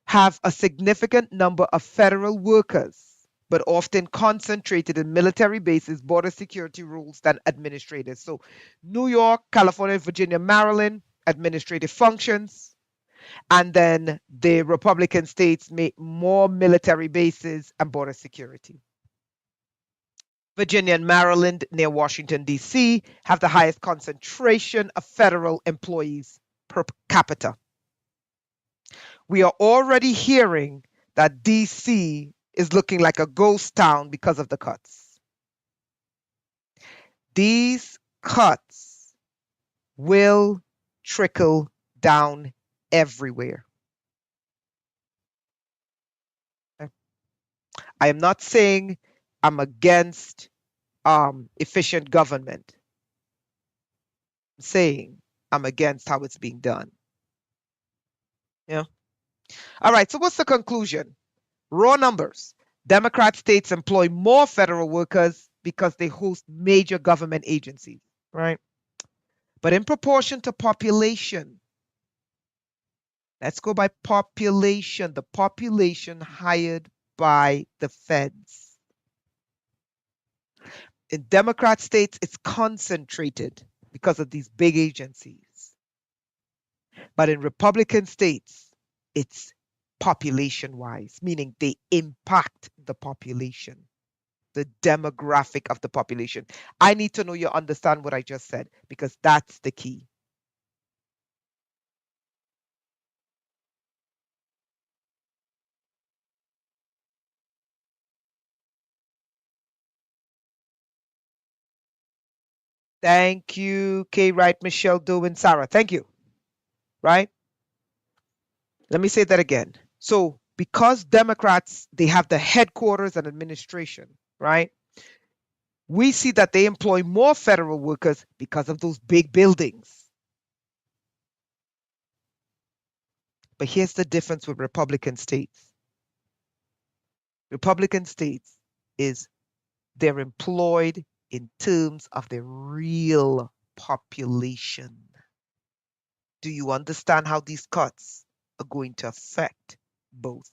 have a significant number of federal workers, but often concentrated in military bases, border security rules than administrators. So, New York, California, Virginia, Maryland, administrative functions. And then the Republican states make more military bases and border security. Virginia and Maryland, near Washington, D.C., have the highest concentration of federal employees per capita. We are already hearing that D.C. is looking like a ghost town because of the cuts. These cuts will trickle down everywhere. Okay? I am not saying I'm against efficient government. I'm saying I'm against how it's being done. Yeah. All right. So what's the conclusion? Raw numbers. Democrat states employ more federal workers because they host major government agencies, right? But in proportion to population, let's go by population, the population hired by the feds. In Democrat states, it's concentrated because of these big agencies. But in Republican states, it's population wise, meaning they impact the population, the demographic of the population. I need to know you understand what I just said because that's the key. Thank you, Kay Wright, Michelle Doe, and Sarah. Thank you. Right? Let me say that again. So, because Democrats, they have the headquarters and administration, right? We see that they employ more federal workers because of those big buildings. But here's the difference with Republican states. Republican states is they're employed in terms of the real population. Do you understand how these cuts are going to affect both?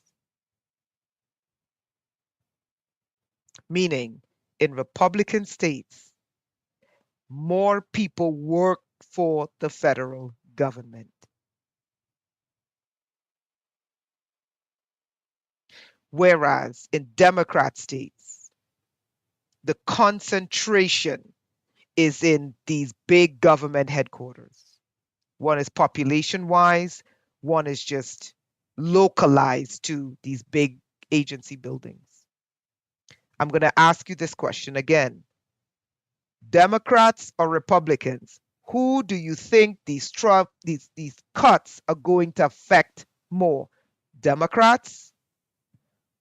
Meaning, in Republican states, more people work for the federal government. Whereas in Democrat states, the concentration is in these big government headquarters. One is population wise, one is just localized to these big agency buildings. I'm going to ask you this question again. Democrats or Republicans, who do you think these cuts are going to affect more? Democrats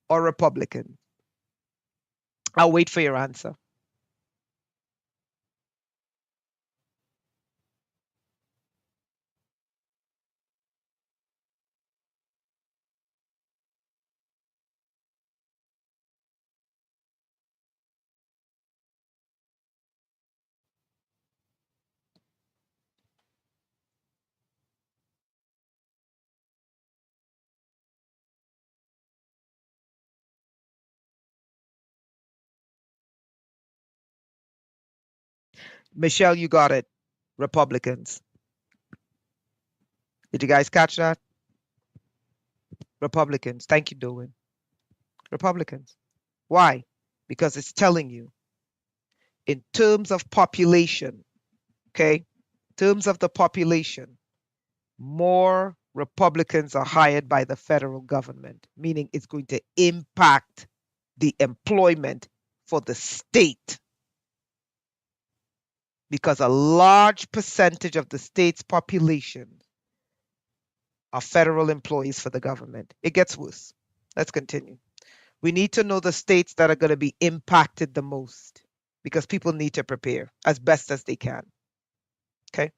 or Republicans? I'll wait for your answer. Michelle, you got it. Republicans. Did you guys catch that? Republicans. Thank you, Doing. Republicans. Why? Because it's telling you in terms of population, okay? Terms of the population, more Republicans are hired by the federal government, meaning it's going to impact the employment for the state because a large percentage of the state's population are federal employees for the government. It gets worse. Let's continue. We need to know the states that are going to be impacted the most because people need to prepare as best as they can. Okay.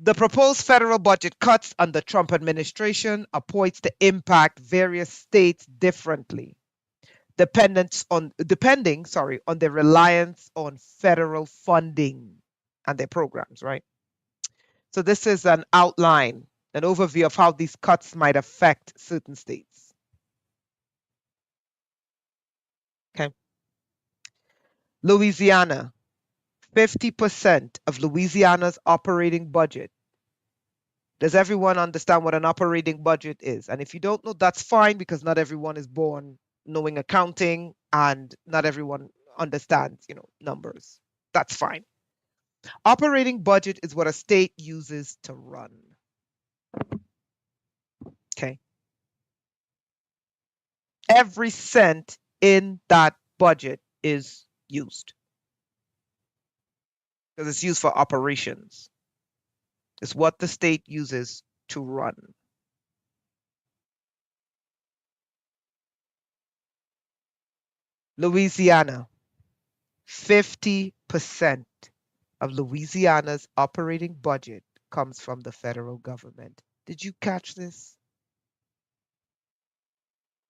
The proposed federal budget cuts under Trump administration are poised to impact various states differently, depending on their reliance on federal funding and their programs, right? So this is an outline, an overview of how these cuts might affect certain states. Okay. Louisiana, 50% of Louisiana's operating budget. Does everyone understand what an operating budget is? And if you don't know, that's fine because not everyone is born knowing accounting and not everyone understands, numbers. That's fine. Operating budget is what a state uses to run. Okay. Every cent in that budget is used because it's used for operations. It's what the state uses to run. Louisiana, 50% of Louisiana's operating budget comes from the federal government. Did you catch this?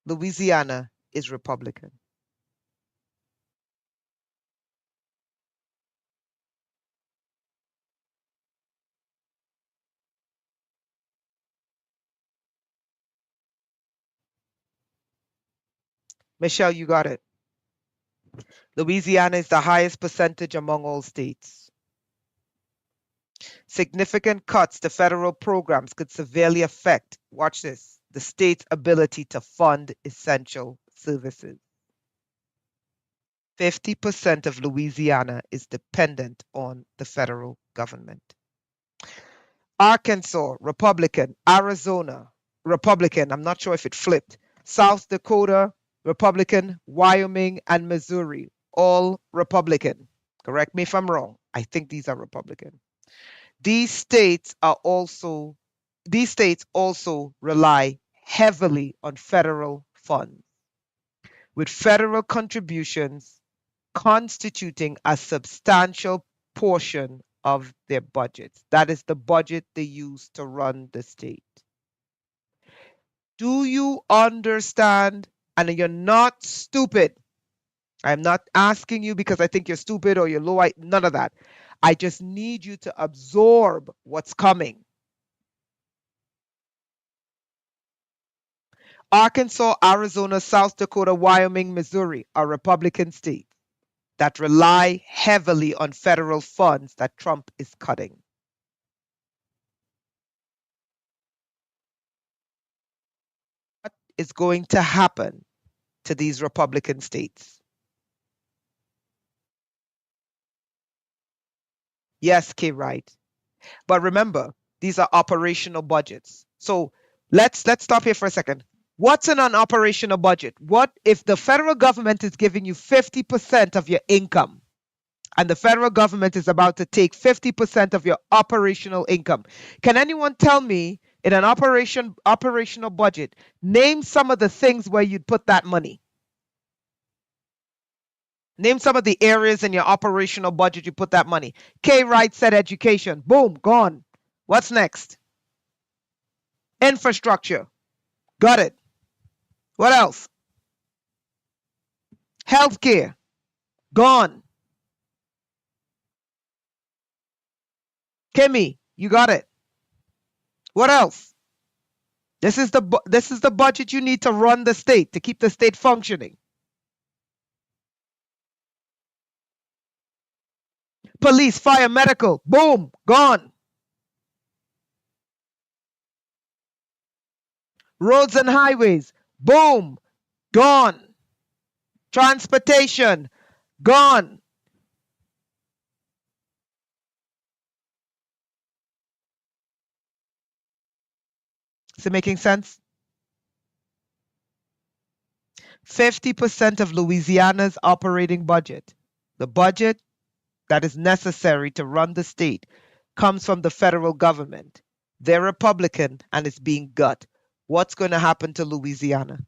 Louisiana is Republican. Michelle, you got it. Louisiana is the highest percentage among all states. Significant cuts to federal programs could severely affect, watch this, the state's ability to fund essential services. 50% of Louisiana is dependent on the federal government. Arkansas, Republican. Arizona, Republican. I'm not sure if it flipped. South Dakota, Republican. Wyoming and Missouri, all Republican. Correct me if I'm wrong. I think these are Republican. These states also rely heavily on federal funds, with federal contributions constituting a substantial portion of their budgets. That is the budget they use to run the state. Do you understand? And you're not stupid. I'm not asking you because I think you're stupid or you're low. None of that. I just need you to absorb what's coming. Arkansas, Arizona, South Dakota, Wyoming, Missouri are Republican states that rely heavily on federal funds that Trump is cutting. What is going to happen to these Republican states? Yes, K. Wright. But remember, these are operational budgets. So let's stop here for a second. What's in an operational budget? What if the federal government is giving you 50% of your income and the federal government is about to take 50% of your operational income? Can anyone tell me in an operational budget, name some of the things where you'd put that money? Name some of the areas in your operational budget you put that money. K. Wright said education. Boom, gone. What's next? Infrastructure. Got it. What else? Healthcare. Gone. Kimmy, you got it. What else? This is the budget you need to run the state, to keep the state functioning. Police, fire, medical, boom, gone. Roads and highways, boom, gone. Transportation, gone. Is it making sense? 50% of Louisiana's operating budget, the budget that is necessary to run the state, comes from the federal government. They're Republican and it's being gut. What's going to happen to Louisiana?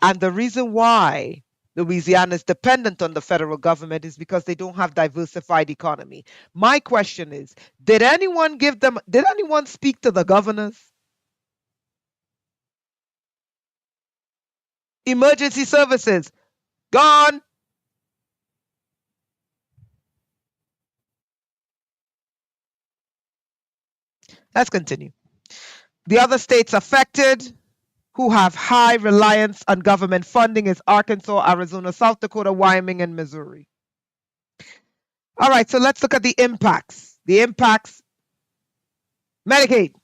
And the reason why Louisiana is dependent on the federal government is because they don't have diversified economy. My question is, did anyone speak to the governors? Emergency services, gone. Let's continue. The other states affected who have high reliance on government funding is Arkansas, Arizona, South Dakota, Wyoming, and Missouri. All right, so let's look at the impacts. The impacts, Medicaid.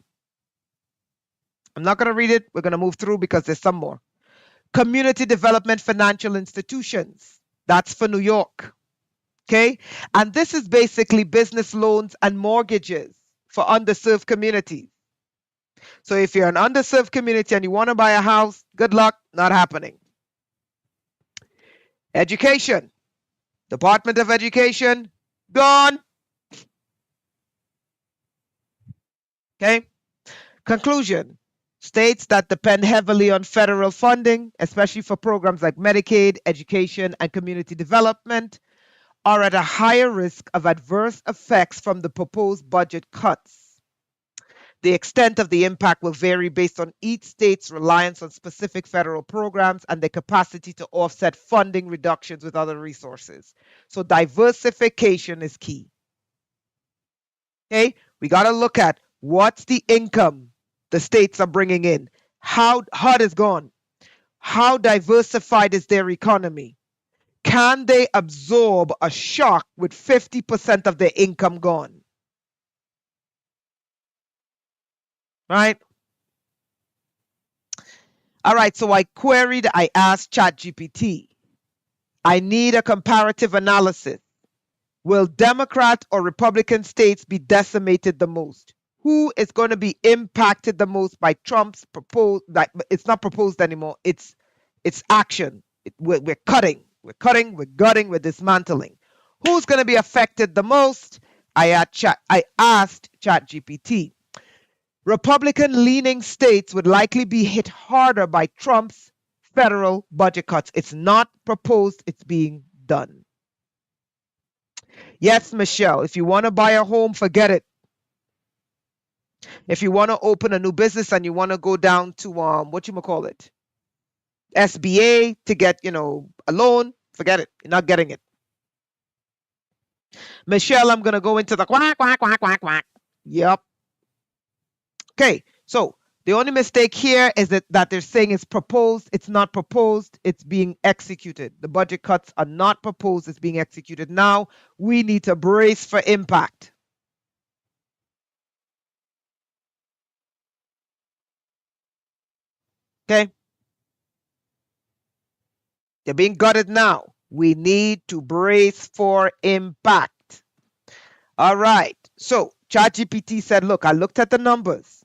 I'm not going to read it. We're going to move through because there's some more. Community development financial institutions. That's for New York. Okay? And this is basically business loans and mortgages for underserved communities. So if you're an underserved community and you want to buy a house, good luck, not happening. Education. Department of Education, gone. Okay? Conclusion. States that depend heavily on federal funding, especially for programs like Medicaid, education, and community development, are at a higher risk of adverse effects from the proposed budget cuts. The extent of the impact will vary based on each state's reliance on specific federal programs and their capacity to offset funding reductions with other resources. So diversification is key. Okay, we got to look at what's the income the states are bringing in. How HUD is gone. How diversified is their economy? Can they absorb a shock with 50% of their income gone? Right? All right, so I asked ChatGPT. I need a comparative analysis. Will Democrat or Republican states be decimated the most? Who is going to be impacted the most by Trump's proposed? It's not proposed anymore. It's action. We're cutting. We're cutting. We're gutting. We're dismantling. Who's going to be affected the most? I asked ChatGPT. Republican-leaning states would likely be hit harder by Trump's federal budget cuts. It's not proposed. It's being done. Yes, Michelle, if you want to buy a home, forget it. If you want to open a new business and you want to go down to SBA to get, a loan, forget it. You're not getting it. Michelle, I'm going to go into the quack, quack, quack, quack, quack. Yep. Okay, so the only mistake here is that they're saying it's proposed. It's not proposed. It's being executed. The budget cuts are not proposed. It's being executed. Now we need to brace for impact. Okay? They're being gutted now. We need to brace for impact. All right. So ChatGPT said, look, I looked at the numbers.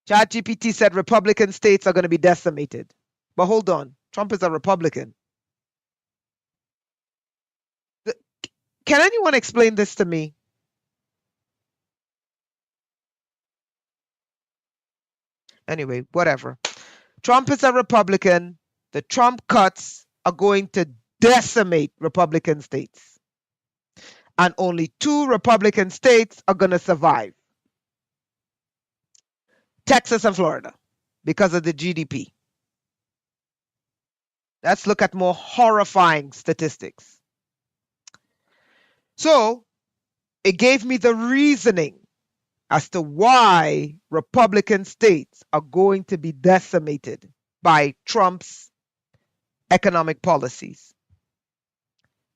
ChatGPT said Republican states are going to be decimated. But hold on. Trump is a Republican. Can anyone explain this to me? Anyway, whatever. Trump is a Republican. The Trump cuts are going to decimate Republican states. And only 2 Republican states are going to survive. Texas and Florida, because of the GDP. Let's look at more horrifying statistics. So it gave me the reasoning as to why Republican states are going to be decimated by Trump's economic policies.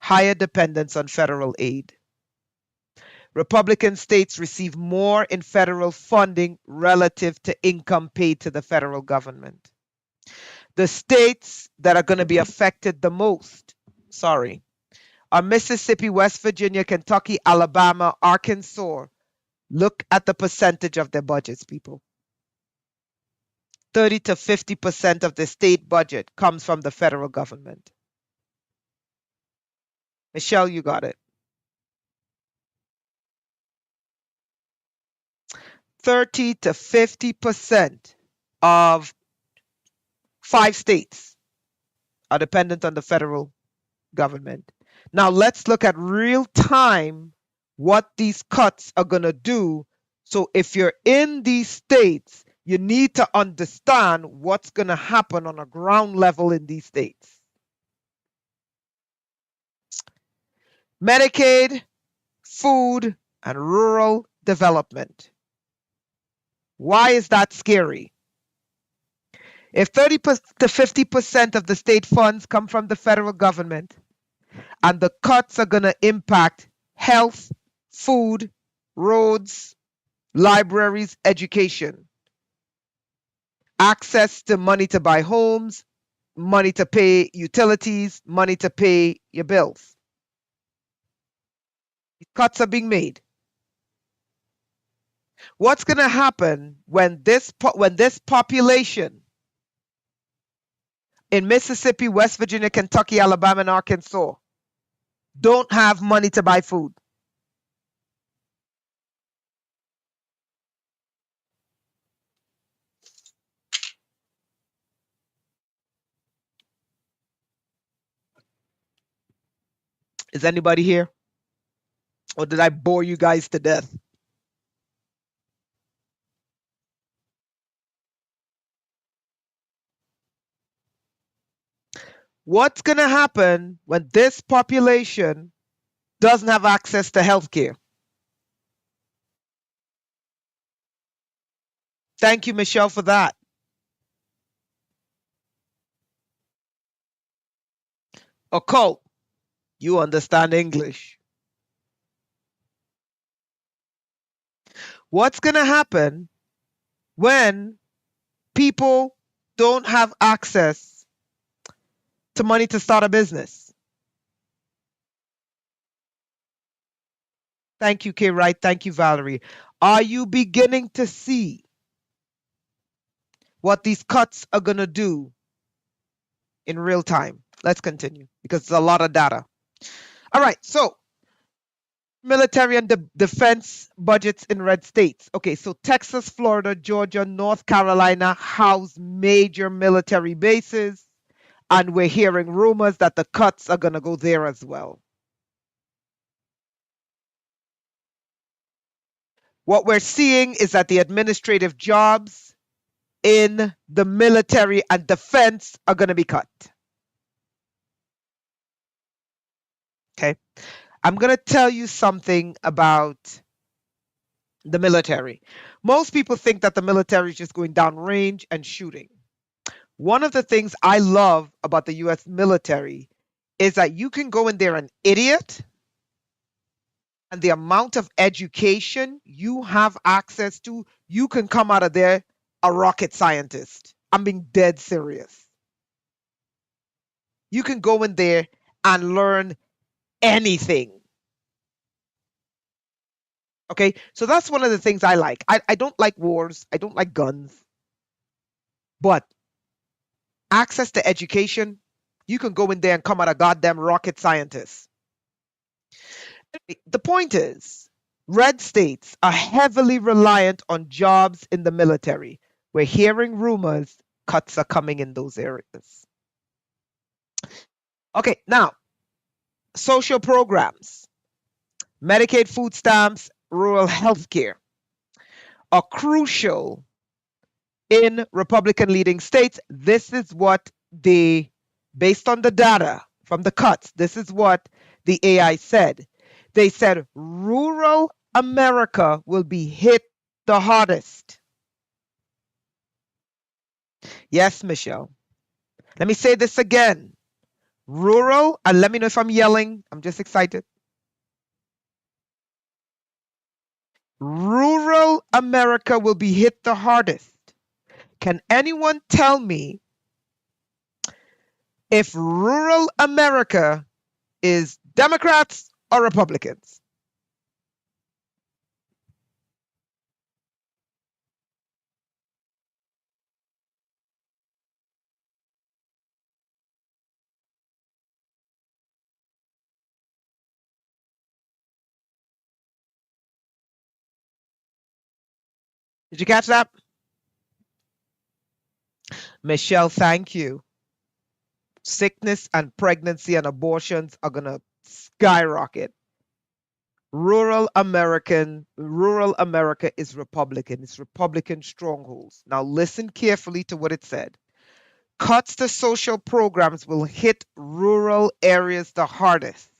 higher dependence on federal aid. Republican states receive more in federal funding relative to income paid to the federal government. The states that are going to be affected the most, sorry, are Mississippi, West Virginia, Kentucky, Alabama, Arkansas. Look at the percentage of their budgets, people. 30 to 50% of the state budget comes from the federal government. Michelle, you got it. 30 to 50% of 5 states are dependent on the federal government. Now let's look at real time what these cuts are going to do. So if you're in these states, you need to understand what's going to happen on a ground level in these states. Medicaid, food, and rural development. Why is that scary? If 30 to 50% of the state funds come from the federal government, and the cuts are going to impact health, food, roads, libraries, education, access to money to buy homes, money to pay utilities, money to pay your bills. Cuts are being made. What's going to happen when this population in Mississippi, West Virginia, Kentucky, Alabama, and Arkansas don't have money to buy food? Is anybody here? Or did I bore you guys to death? What's going to happen when this population doesn't have access to health care? Thank you, Michelle, for that. Occult, you understand English. What's going to happen when people don't have access to money to start a business? Thank you, Kay Wright. Thank you, Valerie. Are you beginning to see what these cuts are going to do in real time? Let's continue because it's a lot of data. All right, so military and defense budgets in red states. Okay, so Texas, Florida, Georgia, North Carolina house major military bases, and we're hearing rumors that the cuts are going to go there as well. What we're seeing is that the administrative jobs in the military and defense are going to be cut. Okay, I'm going to tell you something about the military. Most people think that the military is just going downrange and shooting. One of the things I love about the US military is that you can go in there an idiot, and the amount of education you have access to, you can come out of there a rocket scientist. I'm being dead serious. You can go in there and learn anything. Okay, so that's one of the things I like. I don't like wars, I don't like guns, but access to education, you can go in there and come out a goddamn rocket scientist. The point is, red states are heavily reliant on jobs in the military. We're hearing rumors cuts are coming in those areas. Okay, now, social programs, Medicaid, food stamps, rural health care are crucial in Republican leading states. This is what based on the data from the cuts, this is what the AI said. They said rural America will be hit the hardest. Yes, Michelle. Let me say this again. Rural, and let me know if I'm yelling. I'm just excited. Rural America will be hit the hardest. Can anyone tell me if rural America is Democrats or Republicans? Did you catch that? Michelle, thank you. Sickness and pregnancy and abortions are going to skyrocket. Rural America is Republican. It's Republican strongholds. Now listen carefully to what it said. Cuts to social programs will hit rural areas the hardest.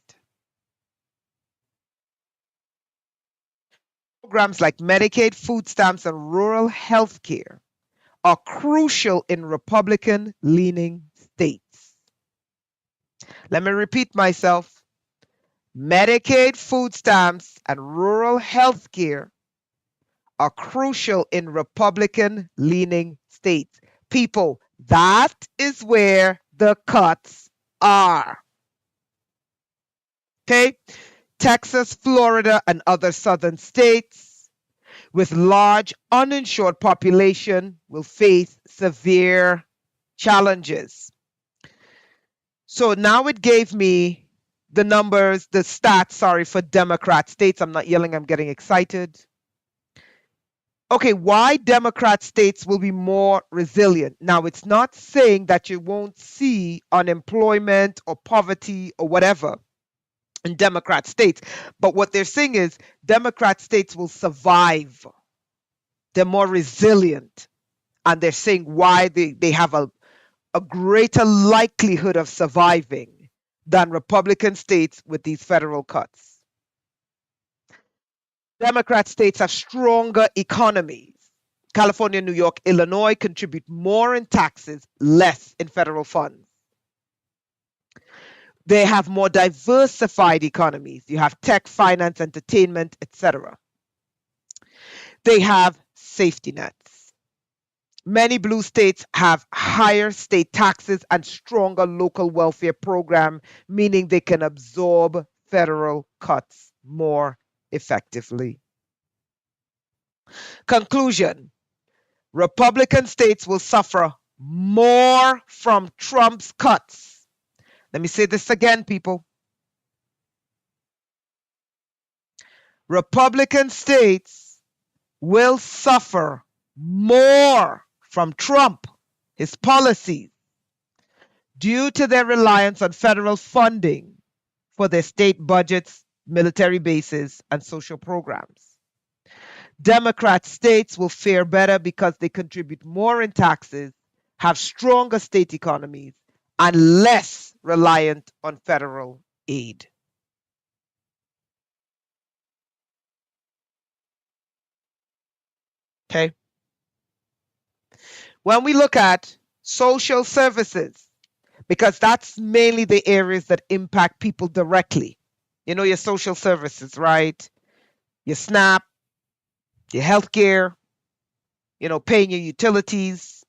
Programs like Medicaid, food stamps, and rural health care are crucial in Republican leaning states. Let me repeat myself. Medicaid, food stamps, and rural health care are crucial in Republican leaning states. People, that is where the cuts are. Okay? Texas, Florida, and other southern states with large uninsured population will face severe challenges. So now it gave me the numbers, the stats, sorry, for Democrat states. I'm not yelling, I'm getting excited. Okay, why Democrat states will be more resilient. Now, it's not saying that you won't see unemployment or poverty or whatever in Democrat states, but what they're saying is Democrat states will survive. They're more resilient, and they're saying why they have a greater likelihood of surviving than Republican states with these federal cuts. Democrat states have stronger economies. California, New York, Illinois contribute more in taxes, less in federal funds. They have more diversified economies. You have tech, finance, entertainment, etc. They have safety nets. Many blue states have higher state taxes and stronger local welfare program, meaning they can absorb federal cuts more effectively. Conclusion: Republican states will suffer more from Trump's cuts. Let me say this again, people. Republican states will suffer more from Trump, his policies, due to their reliance on federal funding for their state budgets, military bases, and social programs. Democrat states will fare better because they contribute more in taxes, have stronger state economies, and less reliant on federal aid. Okay. When we look at social services, because that's mainly the areas that impact people directly. You know, your social services, right? Your SNAP, your healthcare, paying your utilities.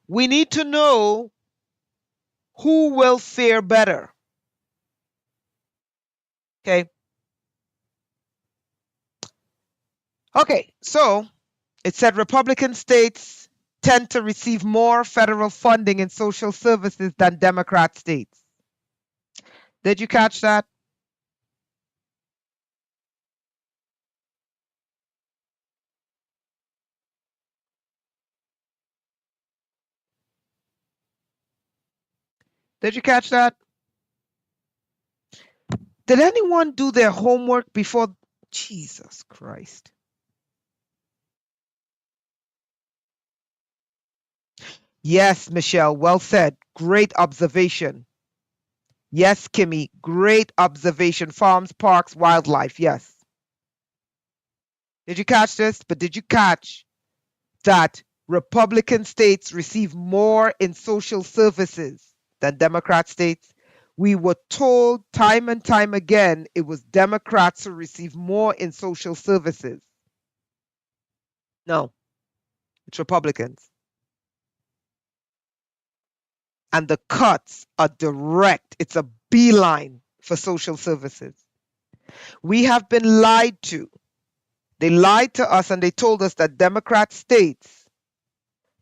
We need to know who will fare better. Okay. Okay, so it said Republican states tend to receive more federal funding in social services than Democrat states. Did you catch that? Did you catch that? Did anyone do their homework before? Jesus Christ. Yes, Michelle, well said. Great observation. Yes, Kimmy, great observation. Farms, parks, wildlife. Yes. Did you catch this? But did you catch that Republican states receive more in social services than Democrat states. We were told time and time again it was Democrats who receive more in social services. No, it's Republicans. And the cuts are direct. It's a beeline for social services. We have been lied to. They lied to us and they told us that Democrat states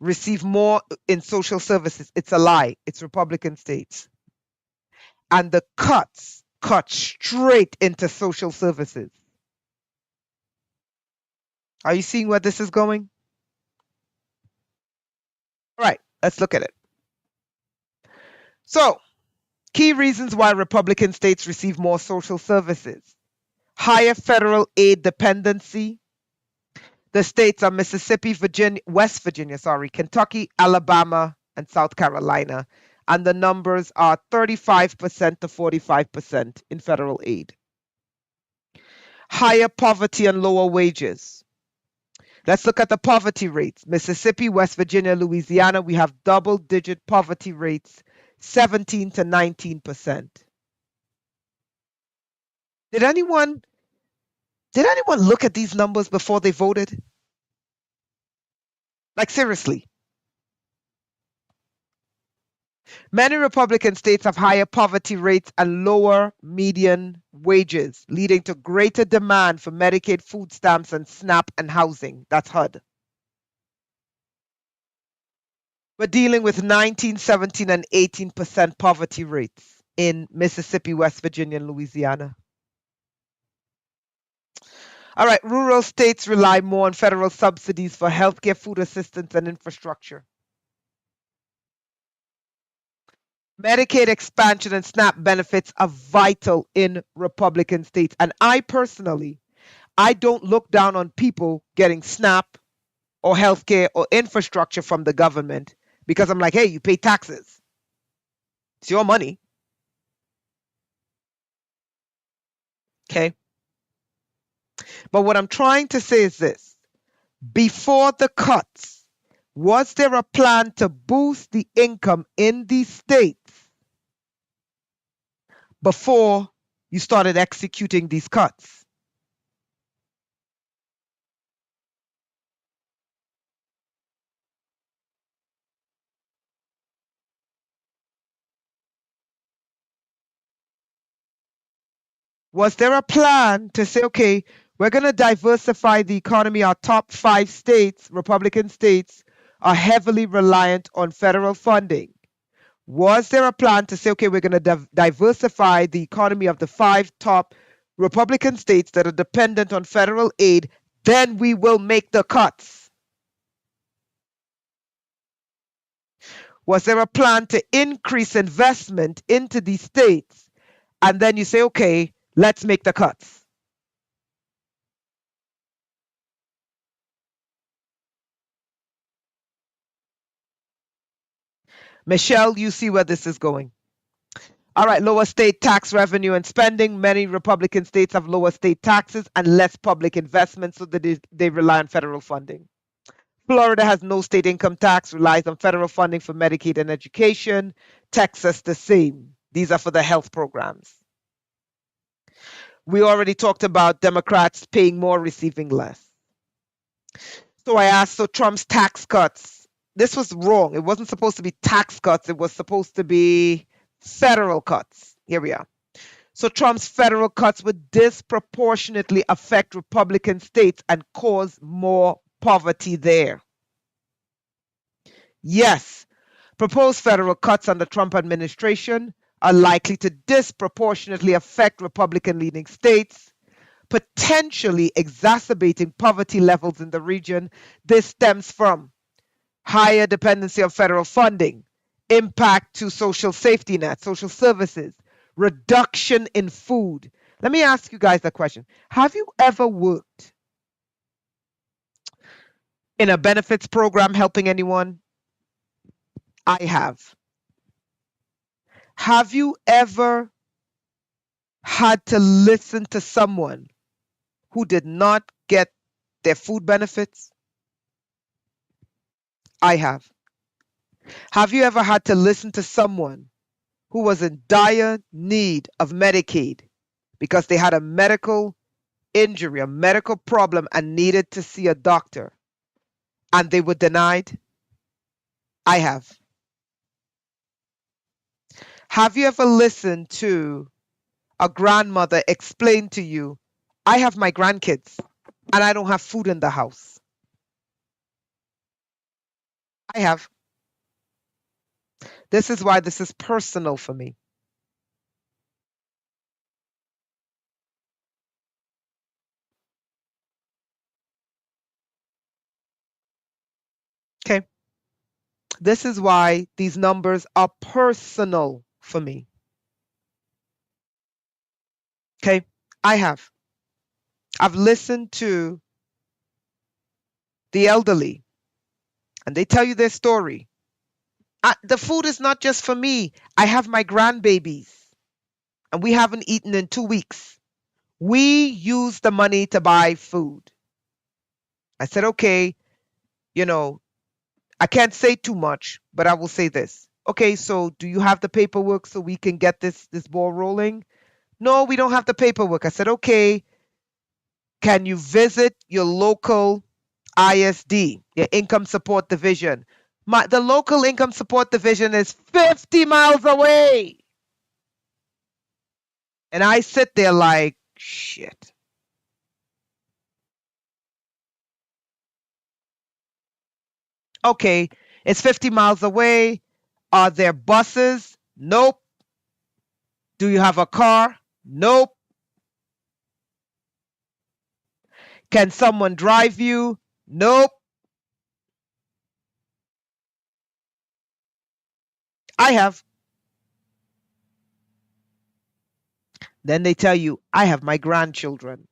receive more in social services. It's a lie. It's Republican states. And the cuts cut straight into social services. Are you seeing where this is going? All right, let's look at it. So, key reasons why Republican states receive more social services: higher federal aid dependency. The states are Mississippi, West Virginia, Kentucky, Alabama, and South Carolina. And the numbers are 35% to 45% in federal aid. Higher poverty and lower wages. Let's look at the poverty rates. Mississippi, West Virginia, Louisiana, we have double-digit poverty rates, 17 to 19%. Did anyone look at these numbers before they voted? Like, seriously. Many Republican states have higher poverty rates and lower median wages, leading to greater demand for Medicaid, food stamps, and SNAP and housing. That's HUD. We're dealing with 19, 17, and 18% poverty rates in Mississippi, West Virginia, and Louisiana. All right, rural states rely more on federal subsidies for healthcare, food assistance, and infrastructure. Medicaid expansion and SNAP benefits are vital in Republican states. And I personally, I don't look down on people getting SNAP or healthcare or infrastructure from the government because I'm like, hey, you pay taxes. It's your money. Okay. But what I'm trying to say is this: before the cuts, was there a plan to boost the income in these states before you started executing these cuts? Was there a plan to say, okay, we're going to diversify the economy? Our top 5 states, Republican states, are heavily reliant on federal funding. Was there a plan to say, okay, we're going to diversify the economy of the 5 top Republican states that are dependent on federal aid, then we will make the cuts? Was there a plan to increase investment into these states, and then you say, okay, let's make the cuts? Michelle, you see where this is going. All right, lower state tax revenue and spending. Many Republican states have lower state taxes and less public investment, so that they rely on federal funding. Florida has no state income tax, relies on federal funding for Medicaid and education. Texas, the same. These are for the health programs. We already talked about Democrats paying more, receiving less. So I asked, so Trump's tax cuts, this was wrong. It wasn't supposed to be tax cuts. It was supposed to be federal cuts. Here we are. So Trump's federal cuts would disproportionately affect Republican states and cause more poverty there. Yes, proposed federal cuts under Trump administration are likely to disproportionately affect Republican-leaning states, potentially exacerbating poverty levels in the region. This stems from higher dependency on federal funding, impact to social safety nets, social services, reduction in food. Let me ask you guys a question. Have you ever worked in a benefits program helping anyone? I have. Have you ever had to listen to someone who did not get their food benefits? I have. Have you ever had to listen to someone who was in dire need of Medicaid because they had a medical injury, a medical problem, and needed to see a doctor, and they were denied? I have. Have you ever listened to a grandmother explain to you, I have my grandkids and I don't have food in the house? I have. This is why this is personal for me. Okay. This is why these numbers are personal for me. Okay. I have. I've listened to the elderly and they tell you their story. The food is not just for me. I have my grandbabies and we haven't eaten in 2 weeks. We use the money to buy food. I said, okay, you know, I can't say too much, but I will say this. Okay, so do you have the paperwork so we can get this ball rolling? No, we don't have the paperwork. I said, okay, can you visit your local ISD, your income support division? The local income support division is 50 miles away. And I sit there like, shit. Okay, it's 50 miles away. Are there buses? Nope. Do you have a car? Nope. Can someone drive you? Nope. I have. Then they tell you, I have my grandchildren.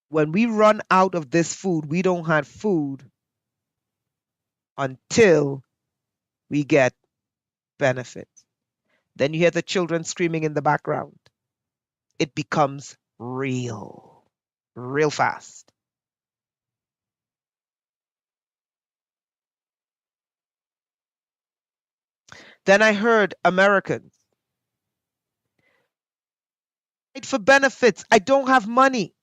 When we run out of this food, we don't have food until we get benefits. Then you hear the children screaming in the background. It becomes real, real fast. Then I heard Americans for benefits. I don't have money.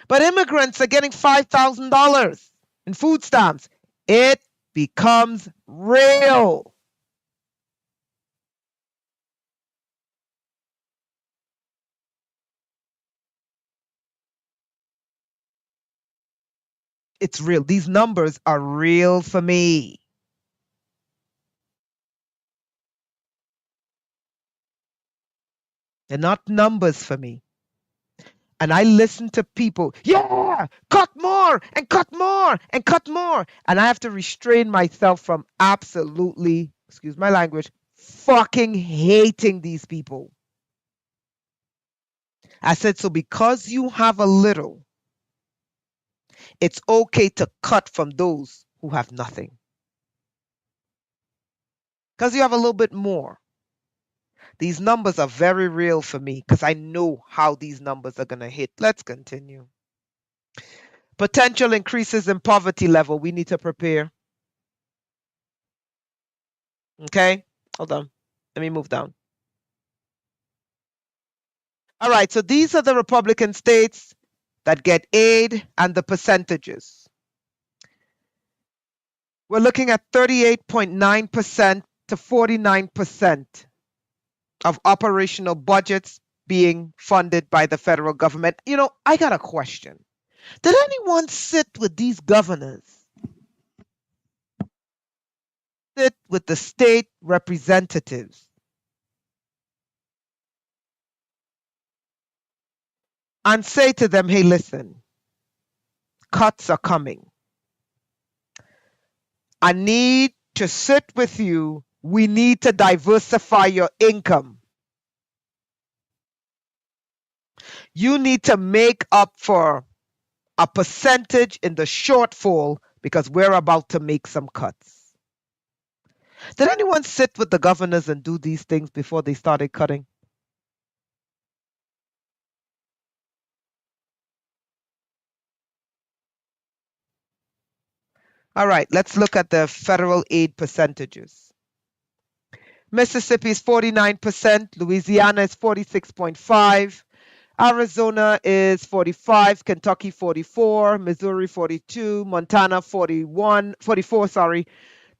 But immigrants are getting $5,000 in food stamps. It becomes real. It's real. These numbers are real for me. They're not numbers for me. And I listen to people, yeah, cut more and cut more and cut more. And I have to restrain myself from absolutely, excuse my language, fucking hating these people. I said, so because you have a little, it's okay to cut from those who have nothing. Because you have a little bit more. These numbers are very real for me because I know how these numbers are going to hit. Let's continue. Potential increases in poverty level. We need to prepare. Okay, hold on. Let me move down. All right, so these are the Republican states that get aid and the percentages. We're looking at 38.9% to 49% of operational budgets being funded by the federal government. You know, I got a question. Did anyone sit with these governors, sit with the state representatives, and say to them, hey, listen, cuts are coming. I need to sit with you. We need to diversify your income. You need to make up for a percentage in the shortfall because we're about to make some cuts. Did anyone sit with the governors and do these things before they started cutting? All right, let's look at the federal aid percentages. Mississippi is 49%, Louisiana is 46.5, Arizona is 45, Kentucky 44, Missouri 42, Montana 44, sorry,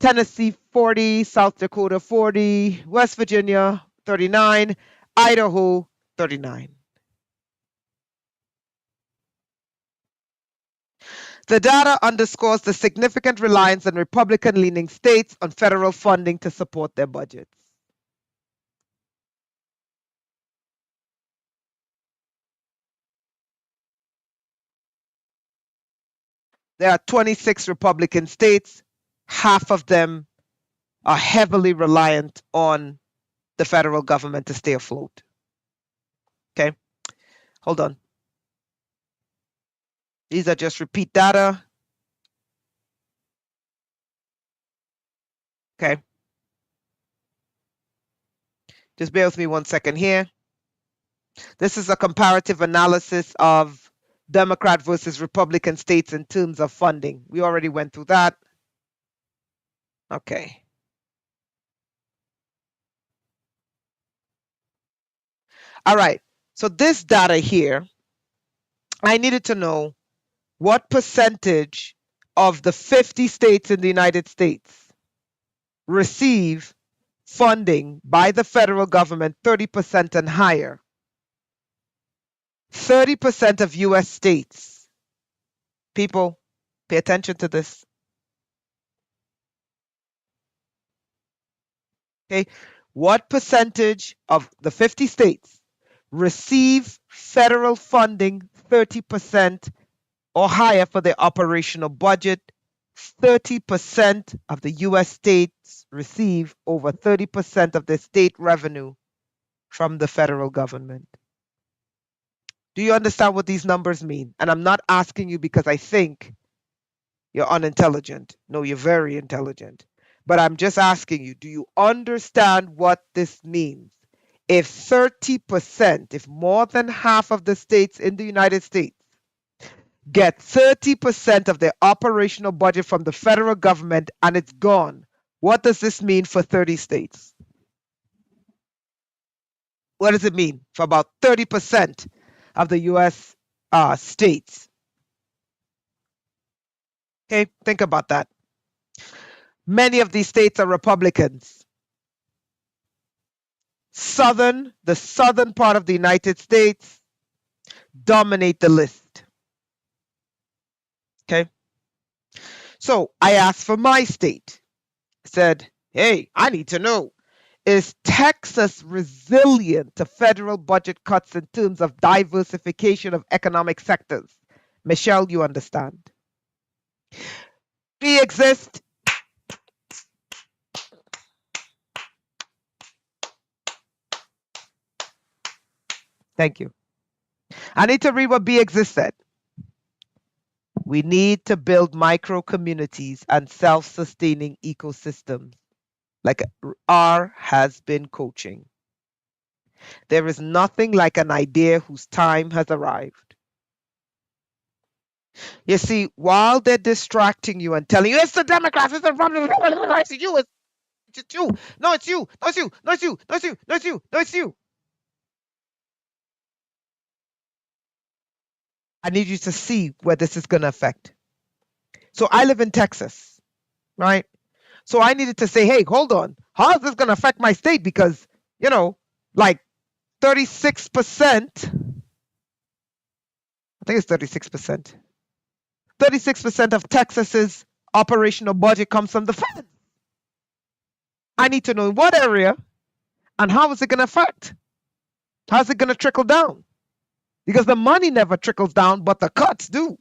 Tennessee 40, South Dakota 40, West Virginia 39, Idaho 39. The data underscores the significant reliance on Republican-leaning states on federal funding to support their budgets. There are 26 Republican states. Half of them are heavily reliant on the federal government to stay afloat. Okay, hold on. These are just repeat data. Okay. Just bear with me 1 second here. This is a comparative analysis of Democrat versus Republican states in terms of funding. We already went through that. Okay. All right. So this data here, I needed to know what percentage of the 50 states in the United States receive funding by the federal government 30% and higher. 30% of US states. People, pay attention to this. Okay, what percentage of the 50 states receive federal funding 30% or higher for their operational budget? 30% of the US states receive over 30% of their state revenue from the federal government. Do you understand what these numbers mean? And I'm not asking you because I think you're unintelligent. No, you're very intelligent. But I'm just asking you, do you understand what this means? If 30%, if more than half of the states in the United States get 30% of their operational budget from the federal government and it's gone, what does this mean for 30 states? What does it mean for about 30% of the US states? Okay, think about that. Many of these states are Republicans. The southern part of the United States dominate the list. Okay. So I asked for my state. I said, hey, I need to know, is Texas resilient to federal budget cuts in terms of diversification of economic sectors? Michelle, you understand. We exist. Thank you. I need to read what B exists said. We need to build micro communities and self-sustaining ecosystems like R has been coaching. There is nothing like an idea whose time has arrived. You see, while they're distracting you and telling you, it's the Democrats, it's the Republicans, it's you, it's you, no, it's you, no, it's you, no, it's you, no, it's you, no, it's you, no, it's you. I need you to see where this is going to affect. So I live in Texas, right? So I needed to say, hey, hold on. How is this going to affect my state? Because, like 36%, I think it's 36%. 36% of Texas's operational budget comes from the feds. I need to know in what area and how is it going to affect? How's it going to trickle down? Because the money never trickles down, but the cuts do.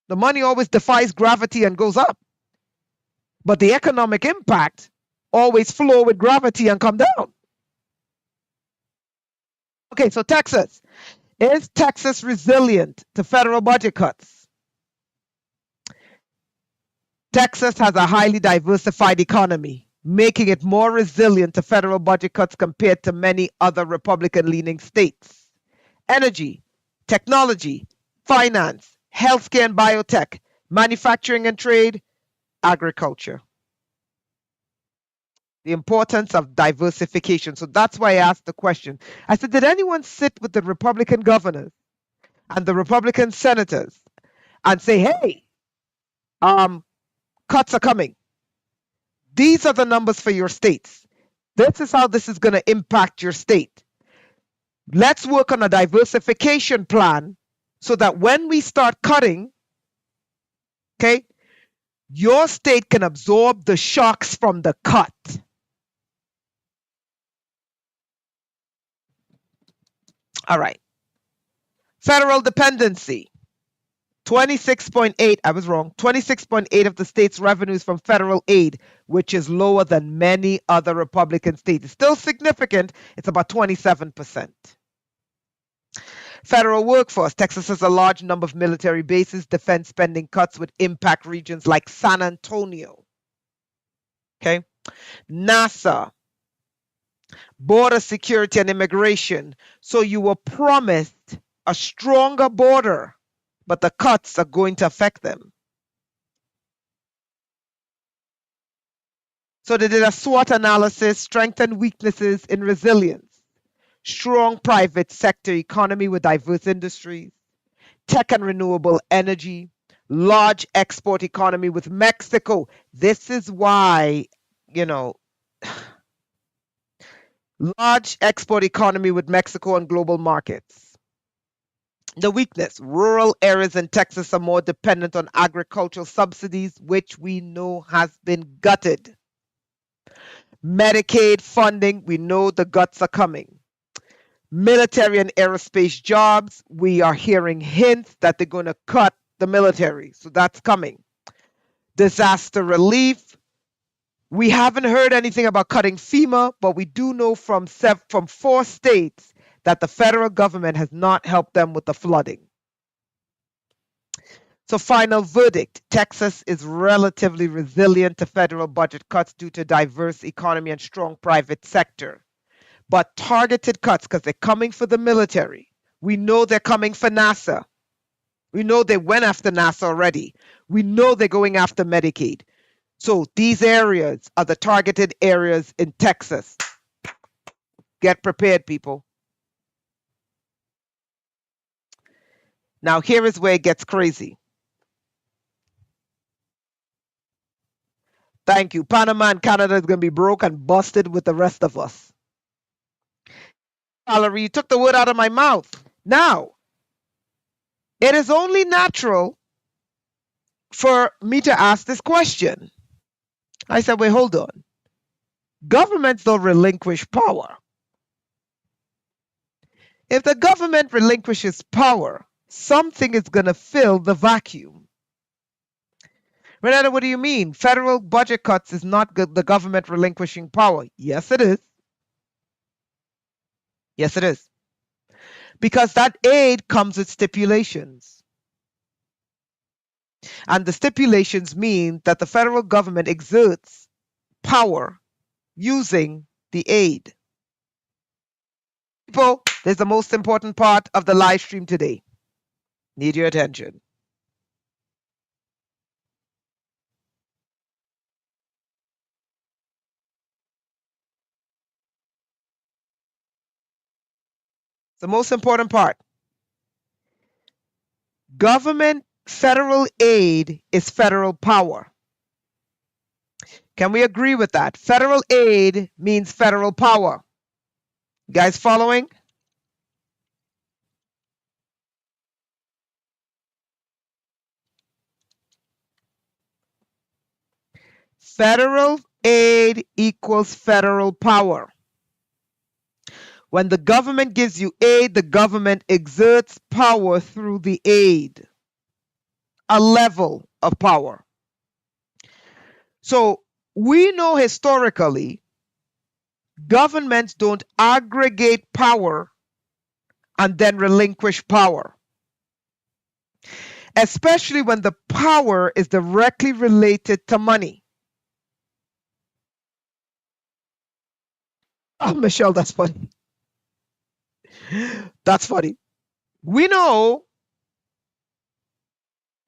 The money always defies gravity and goes up. But the economic impact always flow with gravity and come down. Okay, so Texas. Is Texas resilient to federal budget cuts? Texas has a highly diversified economy, making it more resilient to federal budget cuts compared to many other Republican-leaning states. Energy, technology, finance, healthcare and biotech, Manufacturing and trade, agriculture. The importance of diversification. So that's why I asked the question. I said, did anyone sit with the Republican governors and the Republican senators and say, hey, um, cuts are coming. These are the numbers for your states. This is how this is going to impact your state. Let's work on a diversification plan so that when we start cutting, okay, your state can absorb the shocks from the cut. All right. Federal dependency. 26.8, I was wrong, 26.8 of the state's revenues from federal aid, which is lower than many other Republican states. It's still significant. It's about 27%. Federal workforce. Texas has a large number of military bases. Defense spending cuts would impact regions like San Antonio. Okay. NASA, border security and immigration. So you were promised a stronger border, but the cuts are going to affect them. So they did a SWOT analysis, strengths and weaknesses in resilience, strong private sector economy with diverse industries, tech and renewable energy, large export economy with Mexico. This is why, you know, large export economy with Mexico and global markets. The weakness, rural areas in Texas are more dependent on agricultural subsidies, which we know has been gutted. Medicaid funding, we know the guts are coming. Military and aerospace jobs, we are hearing hints that they're going to cut the military, so that's coming. Disaster relief, we haven't heard anything about cutting FEMA, but we do know from 4 states that the federal government has not helped them with the flooding. So final verdict, Texas is relatively resilient to federal budget cuts due to diverse economy and strong private sector. But targeted cuts, because they're coming for the military. We know they're coming for NASA. We know they went after NASA already. We know they're going after Medicaid. So these areas are the targeted areas in Texas. Get prepared, people. Now here is where it gets crazy. Thank you. Panama and Canada is going to be broke and busted with the rest of us. Valerie, you took the word out of my mouth. Now, it is only natural for me to ask this question. I said, wait, hold on. Governments don't relinquish power. If the government relinquishes power, something is going to fill the vacuum. Renata, what do you mean? Federal budget cuts is not the government relinquishing power. Yes, it is. Yes, it is. Because that aid comes with stipulations. And the stipulations mean that the federal government exerts power using the aid. People, there's the most important part of the live stream today. Need your attention. The most important part. Government federal aid is federal power. Can we agree with that? Federal aid means federal power. You guys following? Federal aid equals federal power. When the government gives you aid, the government exerts power through the aid, a level of power. So we know historically, governments don't aggregate power and then relinquish power, especially when the power is directly related to money. Oh, Michelle, that's funny. That's funny. We know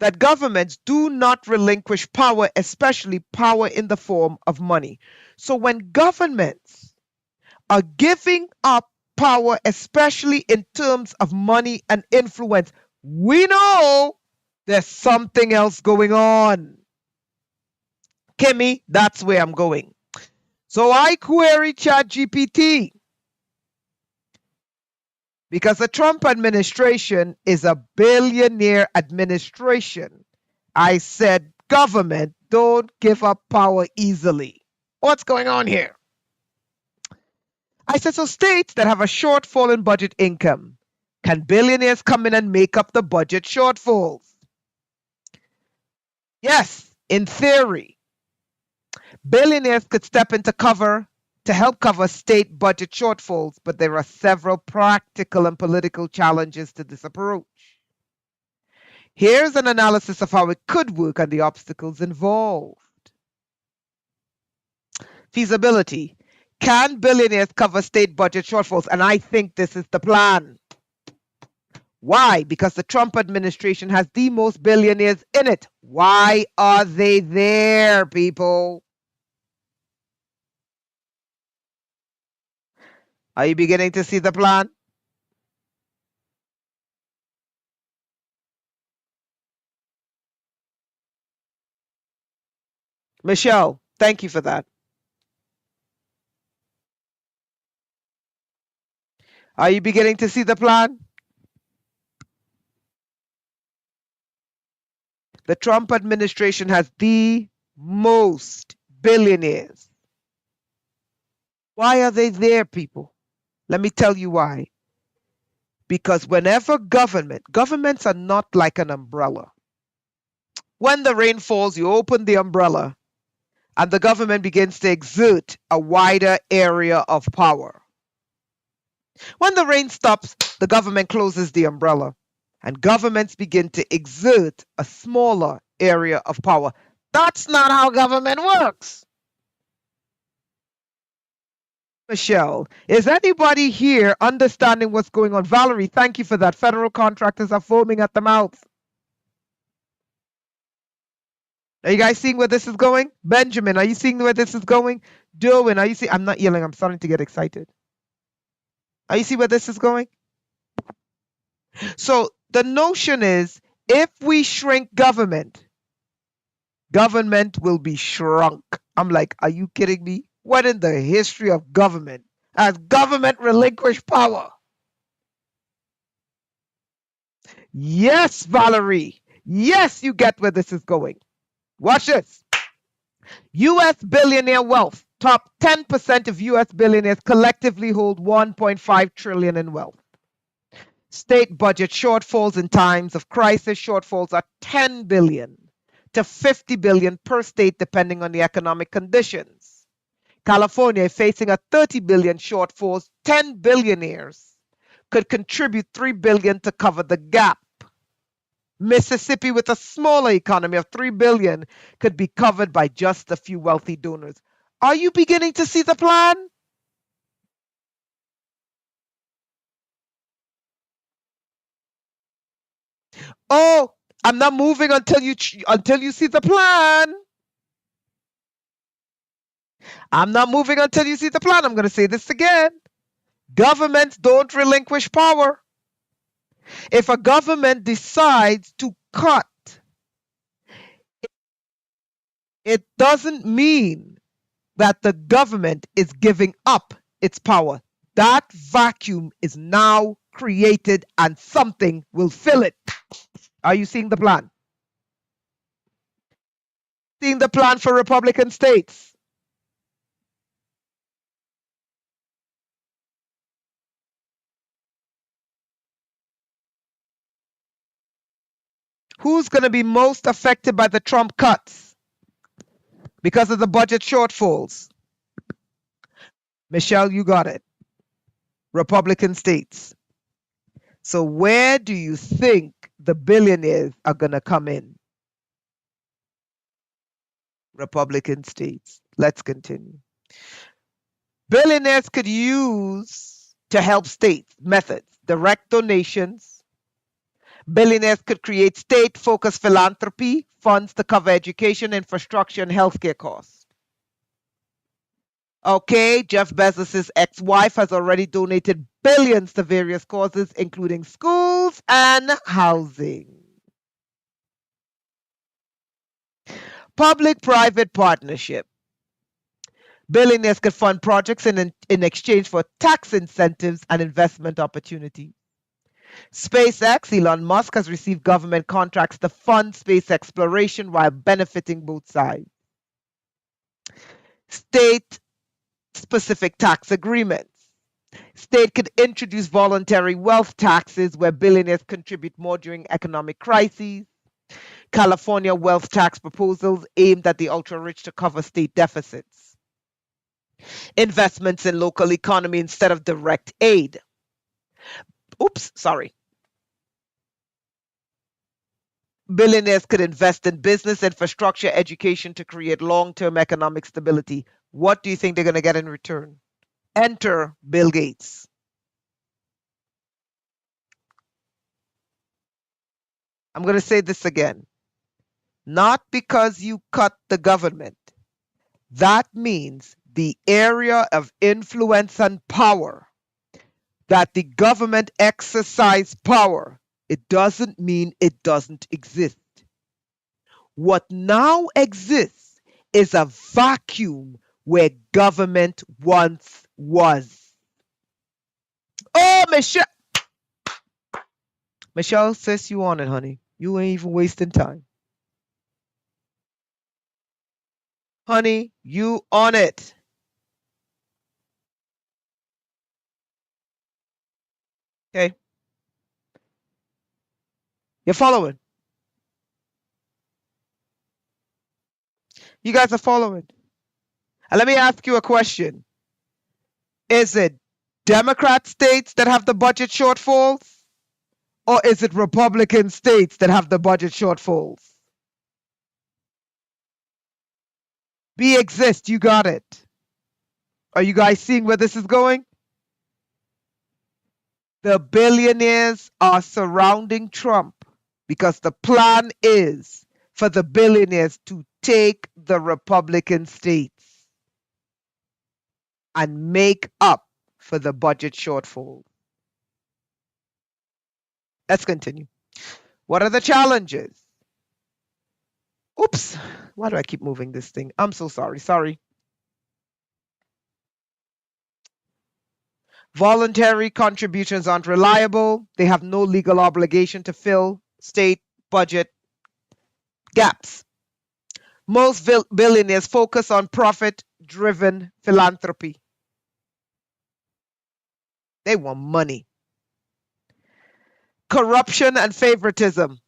that governments do not relinquish power, especially power in the form of money. So when governments are giving up power, especially in terms of money and influence, we know there's something else going on. Kimmy, that's where I'm going. So I query ChatGPT because the Trump administration is a billionaire administration. I said, government, don't give up power easily. What's going on here? I said, so states that have a shortfall in budget income, can billionaires come in and make up the budget shortfalls? Yes, in theory. Billionaires could step in to help cover state budget shortfalls, but there are several practical and political challenges to this approach. Here's an analysis of how it could work and the obstacles involved. Feasibility. Can billionaires cover state budget shortfalls? And I think this is the plan. Why? Because the Trump administration has the most billionaires in it. Why are they there, people? Are you beginning to see the plan? Michelle, thank you for that. Are you beginning to see the plan? The Trump administration has the most billionaires. Why are they there, people? Let me tell you why. Because whenever governments are not like an umbrella. When the rain falls, you open the umbrella and the government begins to exert a wider area of power. When the rain stops, the government closes the umbrella and governments begin to exert a smaller area of power. That's not how government works. Michelle, is anybody here understanding what's going on? Valerie, thank you for that. Federal contractors are foaming at the mouth. Are you guys seeing where this is going? Benjamin, are you seeing where this is going? Derwin, are you seeing? I'm not yelling. I'm starting to get excited. Are you see where this is going? So the notion is, if we shrink government, government will be shrunk. I'm like, are you kidding me? What in the history of government has government relinquished power? Yes, Valerie. Yes, you get where this is going. Watch this. U.S. billionaire wealth. Top 10% of U.S. billionaires collectively hold 1.5 trillion in wealth. State budget shortfalls in times of crisis shortfalls are 10 billion to 50 billion per state depending on the economic conditions. California facing a 30 billion shortfall, 10 billionaires could contribute 3 billion to cover the gap. Mississippi, with a smaller economy of 3 billion, could be covered by just a few wealthy donors. Are you beginning to see the plan? Oh, I'm not moving until you see the plan. I'm not moving until you see the plan. I'm going to say this again. Governments don't relinquish power. If a government decides to cut, it doesn't mean that the government is giving up its power. That vacuum is now created and something will fill it. Are you seeing the plan? Seeing the plan for Republican states? Who's going to be most affected by the Trump cuts because of the budget shortfalls? Michelle, you got it. Republican states. So where do you think the billionaires are going to come in? Republican states. Let's continue. Billionaires could use to help states methods: direct donations, Billionaires could create state-focused philanthropy funds to cover education, infrastructure, and healthcare costs. Okay, Jeff Bezos' ex-wife has already donated billions to various causes, including schools and housing. Public-private partnership. Billionaires could fund projects in exchange for tax incentives and investment opportunities. SpaceX, Elon Musk has received government contracts to fund space exploration while benefiting both sides. State-specific tax agreements. State could introduce voluntary wealth taxes where billionaires contribute more during economic crises. California wealth tax proposals aimed at the ultra-rich to cover state deficits. Investments in local economy instead of direct aid. Oops, sorry. Billionaires could invest in business, infrastructure, education to create long-term economic stability. What do you think they're going to get in return? Enter Bill Gates. I'm going to say this again. Not because you cut the government. That means the area of influence and power that the government exercise power. It doesn't mean it doesn't exist. What now exists is a vacuum where government once was. Oh, Michelle. Michelle says you on it, honey. You ain't even wasting time. Honey, you on it. Okay. You're following. You guys are following. And let me ask you a question. Is it Democrat states that have the budget shortfalls? Or is it Republican states that have the budget shortfalls? Be exist, you got it. Are you guys seeing where this is going? The billionaires are surrounding Trump because the plan is for the billionaires to take the Republican states and make up for the budget shortfall. Let's continue. What are the challenges? Oops, why do I keep moving this thing? I'm so sorry. Sorry. Voluntary contributions aren't reliable. They have no legal obligation to fill state budget gaps. Most billionaires focus on profit-driven philanthropy. They want money. Corruption and favoritism.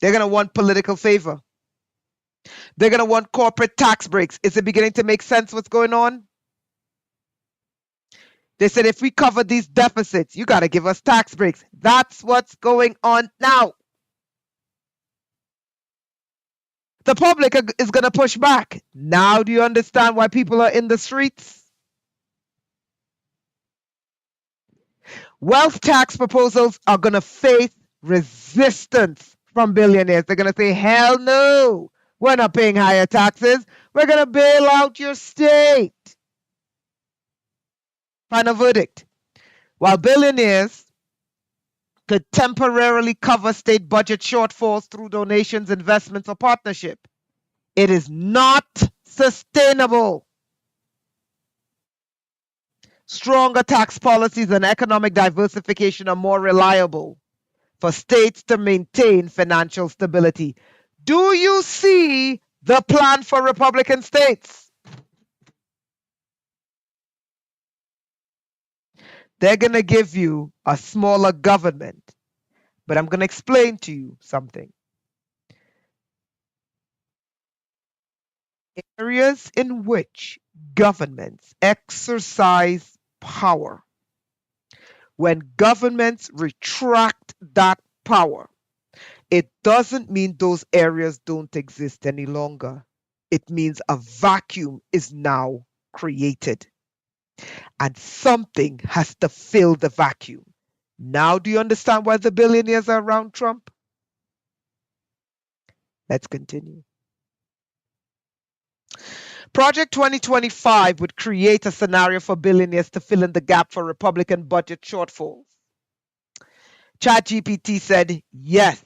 They're going to want political favor. They're going to want corporate tax breaks. Is it beginning to make sense what's going on? They said, if we cover these deficits, you got to give us tax breaks. That's what's going on now. The public is going to push back. Now do you understand why people are in the streets? Wealth tax proposals are going to face resistance from billionaires. They're going to say, hell no, we're not paying higher taxes. We're going to bail out your state. Final verdict. While billionaires could temporarily cover state budget shortfalls through donations, investments, or partnership, it is not sustainable. Stronger tax policies and economic diversification are more reliable for states to maintain financial stability. Do you see the plan for Republican states? They're going to give you a smaller government, but I'm going to explain to you something. Areas in which governments exercise power. When governments retract that power, it doesn't mean those areas don't exist any longer. It means a vacuum is now created. And something has to fill the vacuum. Now, do you understand why the billionaires are around Trump? Let's continue. Project 2025 would create a scenario for billionaires to fill in the gap for Republican budget shortfalls. ChatGPT said, yes,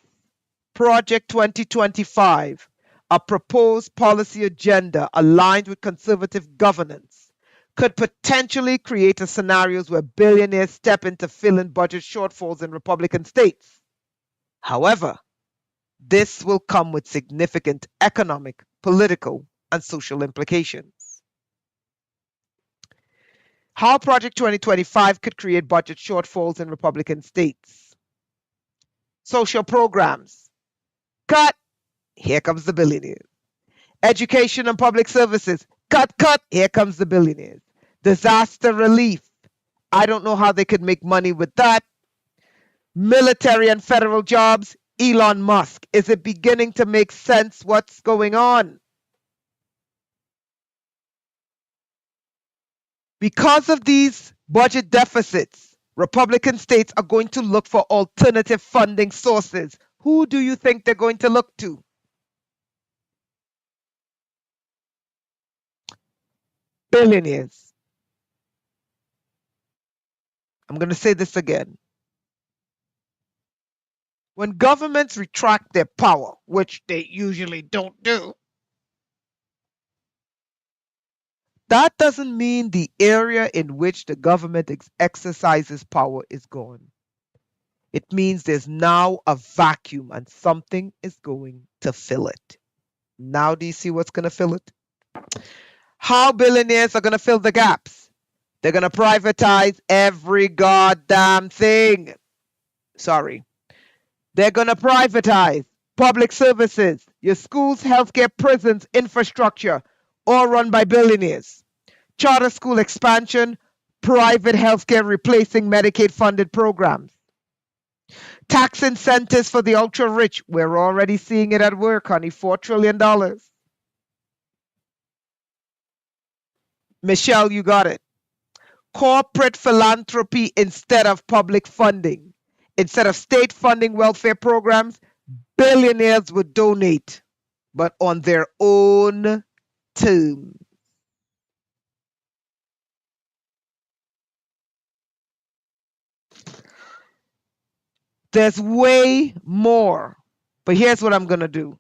Project 2025, a proposed policy agenda aligned with conservative governance, could potentially create a scenarios where billionaires step in to fill in budget shortfalls in Republican states. However, this will come with significant economic, political, and social implications. How Project 2025 could create budget shortfalls in Republican states. Social programs. Cut. Here comes the billionaires. Education and public services. Cut, cut. Here comes the billionaires. Disaster relief. I don't know how they could make money with that. Military and federal jobs. Elon Musk. Is it beginning to make sense what's going on? Because of these budget deficits, Republican states are going to look for alternative funding sources. Who do you think they're going to look to? Billionaires. I'm going to say this again. When governments retract their power, which they usually don't do, that doesn't mean the area in which the government exercises power is gone. It means there's now a vacuum and something is going to fill it. Now, do you see what's going to fill it? How billionaires are going to fill the gaps? They're going to privatize every goddamn thing. Sorry. They're going to privatize public services, your schools, healthcare, prisons, infrastructure, all run by billionaires. Charter school expansion, private healthcare replacing Medicaid funded programs. Tax incentives for the ultra rich. We're already seeing it at work, honey. $4 trillion. Michelle, you got it. Corporate philanthropy instead of public funding. Instead of state funding welfare programs, billionaires would donate, but on their own terms. There's way more, but here's what I'm going to do.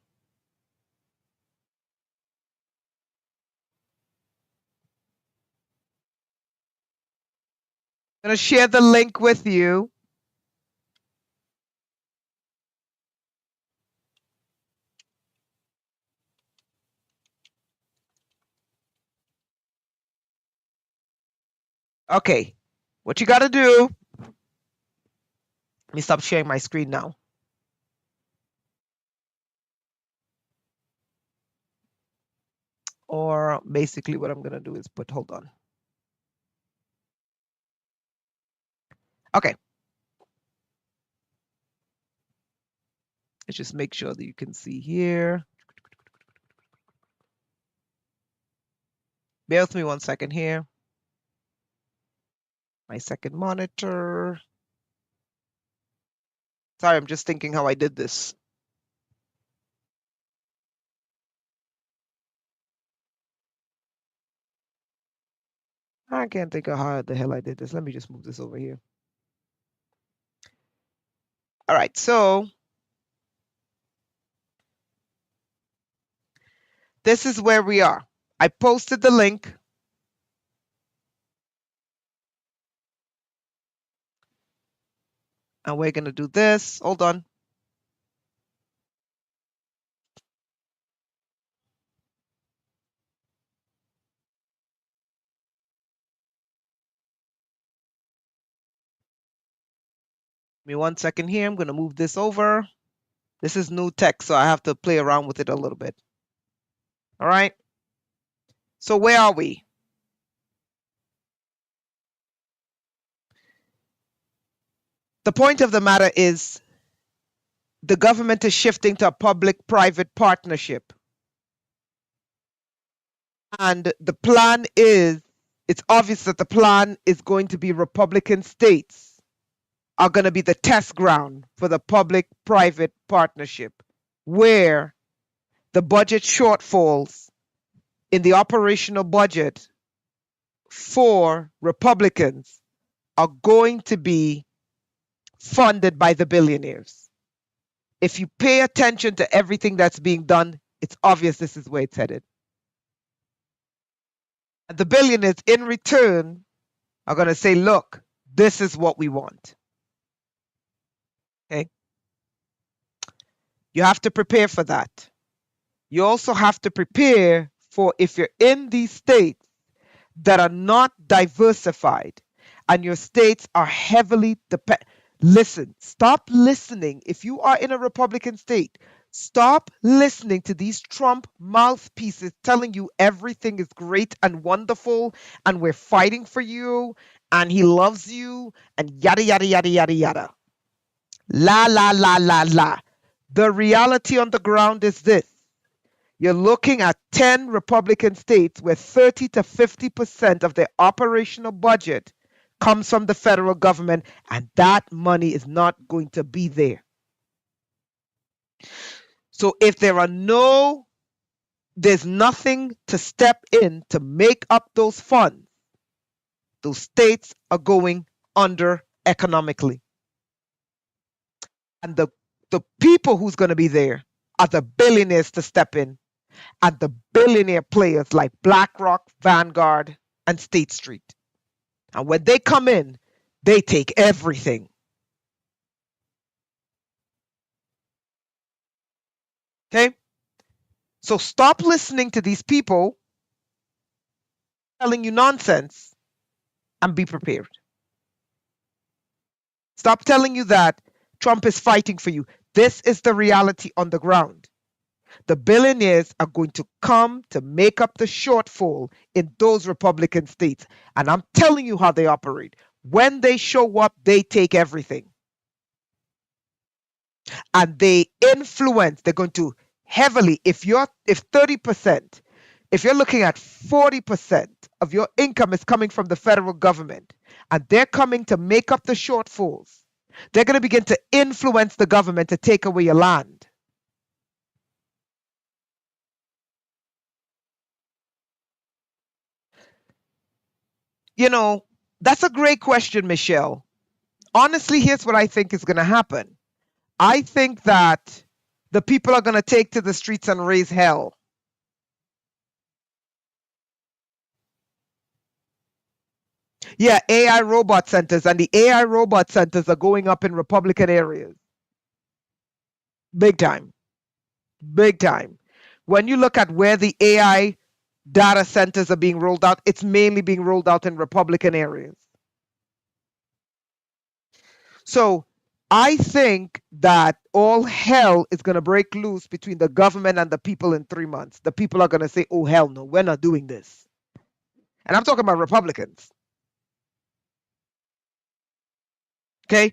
I'm going to share the link with you. Okay, what you got to do, let me stop sharing my screen now. Or basically what I'm going to do is hold on. Okay. Let's just make sure that you can see here. Bear with me 1 second here. My second monitor. Sorry, I'm just thinking how I did this. I can't think of how the hell I did this. Let me just move this over here. All right, so this is where we are. I posted the link. And we're going to do this. Hold on. Give me 1 second here. I'm going to move this over. This is new text, so I have to play around with it a little bit. All right. So where are we? The point of the matter is the government is shifting to a public-private partnership. And the plan is, it's obvious that the plan is going to be Republican states are going to be the test ground for the public-private partnership, where the budget shortfalls in the operational budget for Republicans are going to be funded by the billionaires. If you pay attention to everything that's being done, it's obvious this is where it's headed. And the billionaires, in return, are going to say, look, this is what we want. Okay? You have to prepare for that. You also have to prepare for, if you're in these states that are not diversified and your states are heavily dependent. Listen, stop listening. If you are in a Republican state, stop listening to these Trump mouthpieces telling you everything is great and wonderful and we're fighting for you and he loves you and yada, yada, yada, yada, yada. La, la, la, la, la. The reality on the ground is this. You're looking at 10 Republican states where 30 to 50% of their operational budget comes from the federal government, and that money is not going to be there. So if there's nothing to step in to make up those funds, those states are going under economically. And the people who's going to be there are the billionaires to step in, and the billionaire players like BlackRock, Vanguard, and State Street. And when they come in, they take everything. Okay? So stop listening to these people telling you nonsense and be prepared. Stop telling you that Trump is fighting for you. This is the reality on the ground. The billionaires are going to come to make up the shortfall in those Republican states. And I'm telling you how they operate. When they show up, they take everything. And they influence. They're going to heavily, if 30%, if you're looking at 40% of your income is coming from the federal government, and they're coming to make up the shortfalls, they're going to begin to influence the government to take away your land. You know, that's a great question, Michelle. Honestly, here's what I think is going to happen. I think that the people are going to take to the streets and raise hell. Yeah, AI robot centers, and the AI robot centers are going up in Republican areas. Big time. Big time. When you look at where the AI data centers are being rolled out, it's mainly being rolled out in Republican areas. So I think that all hell is going to break loose between the government and the people in 3 months. The people are going to say, oh, hell no, we're not doing this. And I'm talking about Republicans. Okay?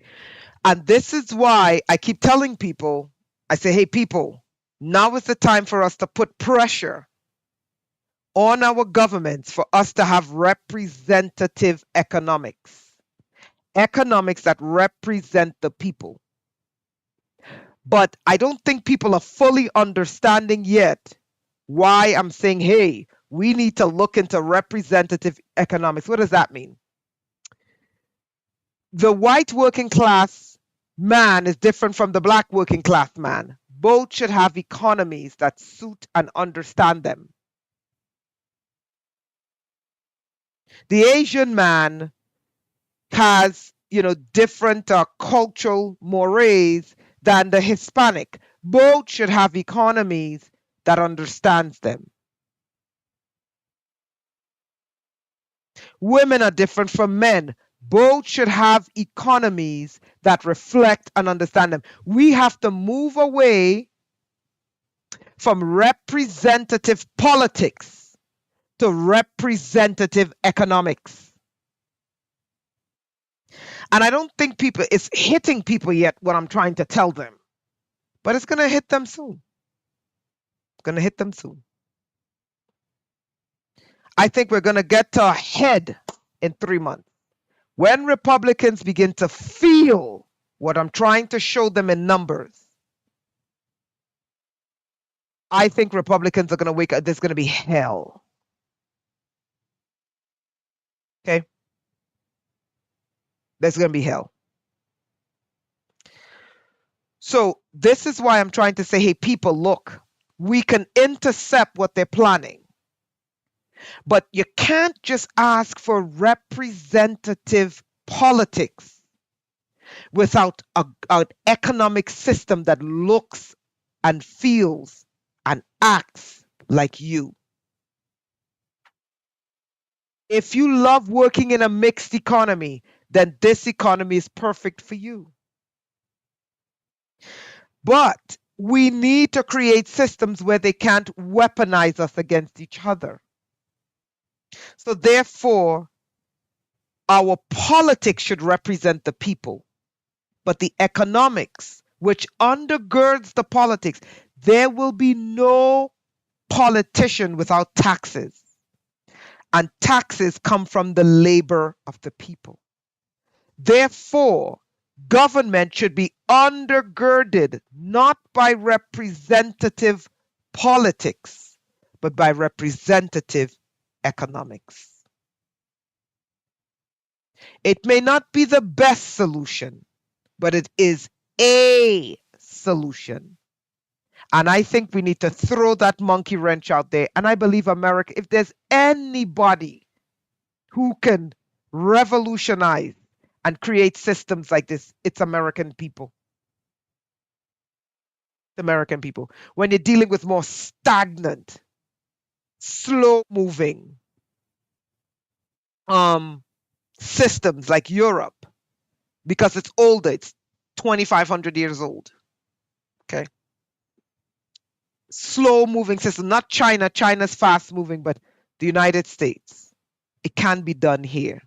And this is why I keep telling people, I say, hey, people, now is the time for us to put pressure on our governments for us to have representative economics. Economics that represent the people. But I don't think people are fully understanding yet why I'm saying, hey, we need to look into representative economics. What does that mean? The white working class man is different from the black working class man. Both should have economies that suit and understand them. The Asian man has, different cultural mores than the Hispanic. Both should have economies that understands them. Women are different from men. Both should have economies that reflect and understand them. We have to move away from representative politics to representative economics. And I don't think it's hitting people yet what I'm trying to tell them. But it's going to hit them soon. It's going to hit them soon. I think we're going to get to a head in 3 months. When Republicans begin to feel feel what I'm trying to show them in numbers, I think Republicans are going to wake up. There's going to be hell. Okay? There's going to be hell. So this is why I'm trying to say, hey, people, look, we can intercept what they're planning. But you can't just ask for representative politics without an economic system that looks and feels and acts like you. If you love working in a mixed economy, then this economy is perfect for you. But we need to create systems where they can't weaponize us against each other. So therefore, our politics should represent the people. But the economics, which undergirds the politics, there will be no politician without taxes. And taxes come from the labor of the people. Therefore, government should be undergirded not by representative politics, but by representative economics. It may not be the best solution, but it is a solution. And I think we need to throw that monkey wrench out there. And I believe America, if there's anybody who can revolutionize and create systems like this, it's American people. It's American people. When you're dealing with more stagnant, slow-moving systems like Europe, because it's older, it's 2,500 years old. Okay. Slow-moving system, not China. China's fast-moving, but the United States. It can be done here.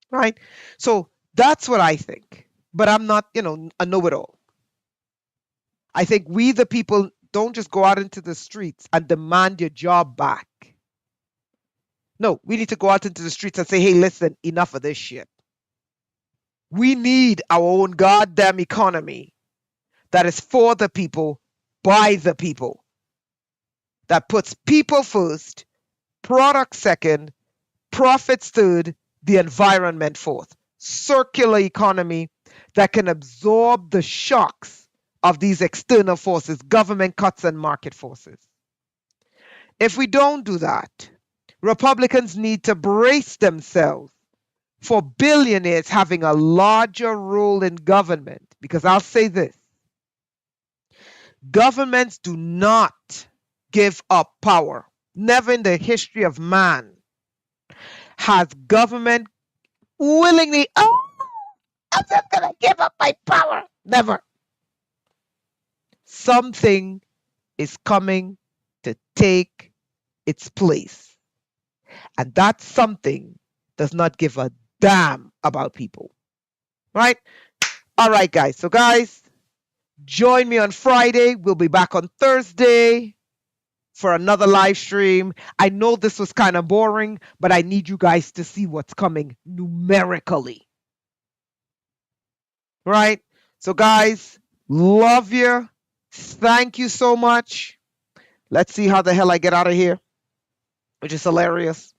Right? So that's what I think. But I'm not, a know-it-all. I think we, the people, don't just go out into the streets and demand your job back. No, we need to go out into the streets and say, hey, listen, enough of this shit. We need our own goddamn economy that is for the people, by the people, that puts people first, product second, profits third, the environment fourth. Circular economy that can absorb the shocks of these external forces, government cuts and market forces. If we don't do that, Republicans need to brace themselves for billionaires having a larger role in government. Because I'll say this, governments do not give up power. Never in the history of man has government willingly, I'm just going to give up my power. Never. Something is coming to take its place. And that something does not give a damn about people. Right? All right, guys. So, guys, join me on Friday. We'll be back on Thursday for another live stream. I know this was kind of boring, but I need you guys to see what's coming numerically. Right? So, guys, love you. Thank you so much. Let's see how the hell I get out of here, which is hilarious.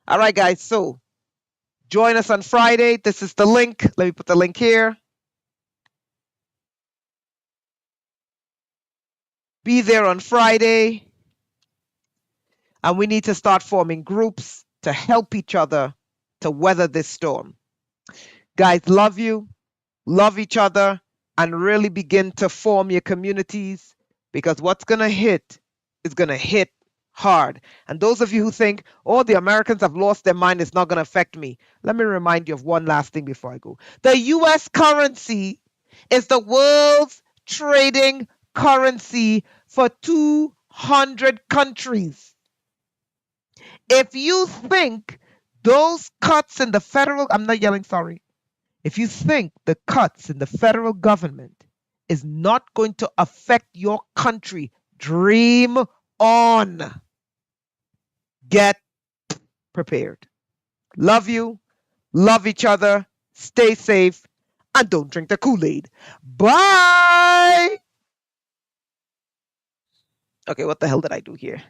All right, guys. So, join us on Friday. This is the link. Let me put the link here. Be there on Friday. And we need to start forming groups to help each other to weather this storm. Guys, love you, love each other, and really begin to form your communities, because what's going to hit is going to hit hard. And those of you who think, oh, the Americans have lost their mind, it's not going to affect me. Let me remind you of one last thing before I go. The US currency is the world's trading currency for 200 countries. If you think those cuts in the federal, I'm not yelling, sorry. If you think the cuts in the federal government is not going to affect your country, dream on. Get prepared. Love you. Love each other. stay safe, and don't drink the Kool-Aid. Bye. Okay, what the hell did I do here?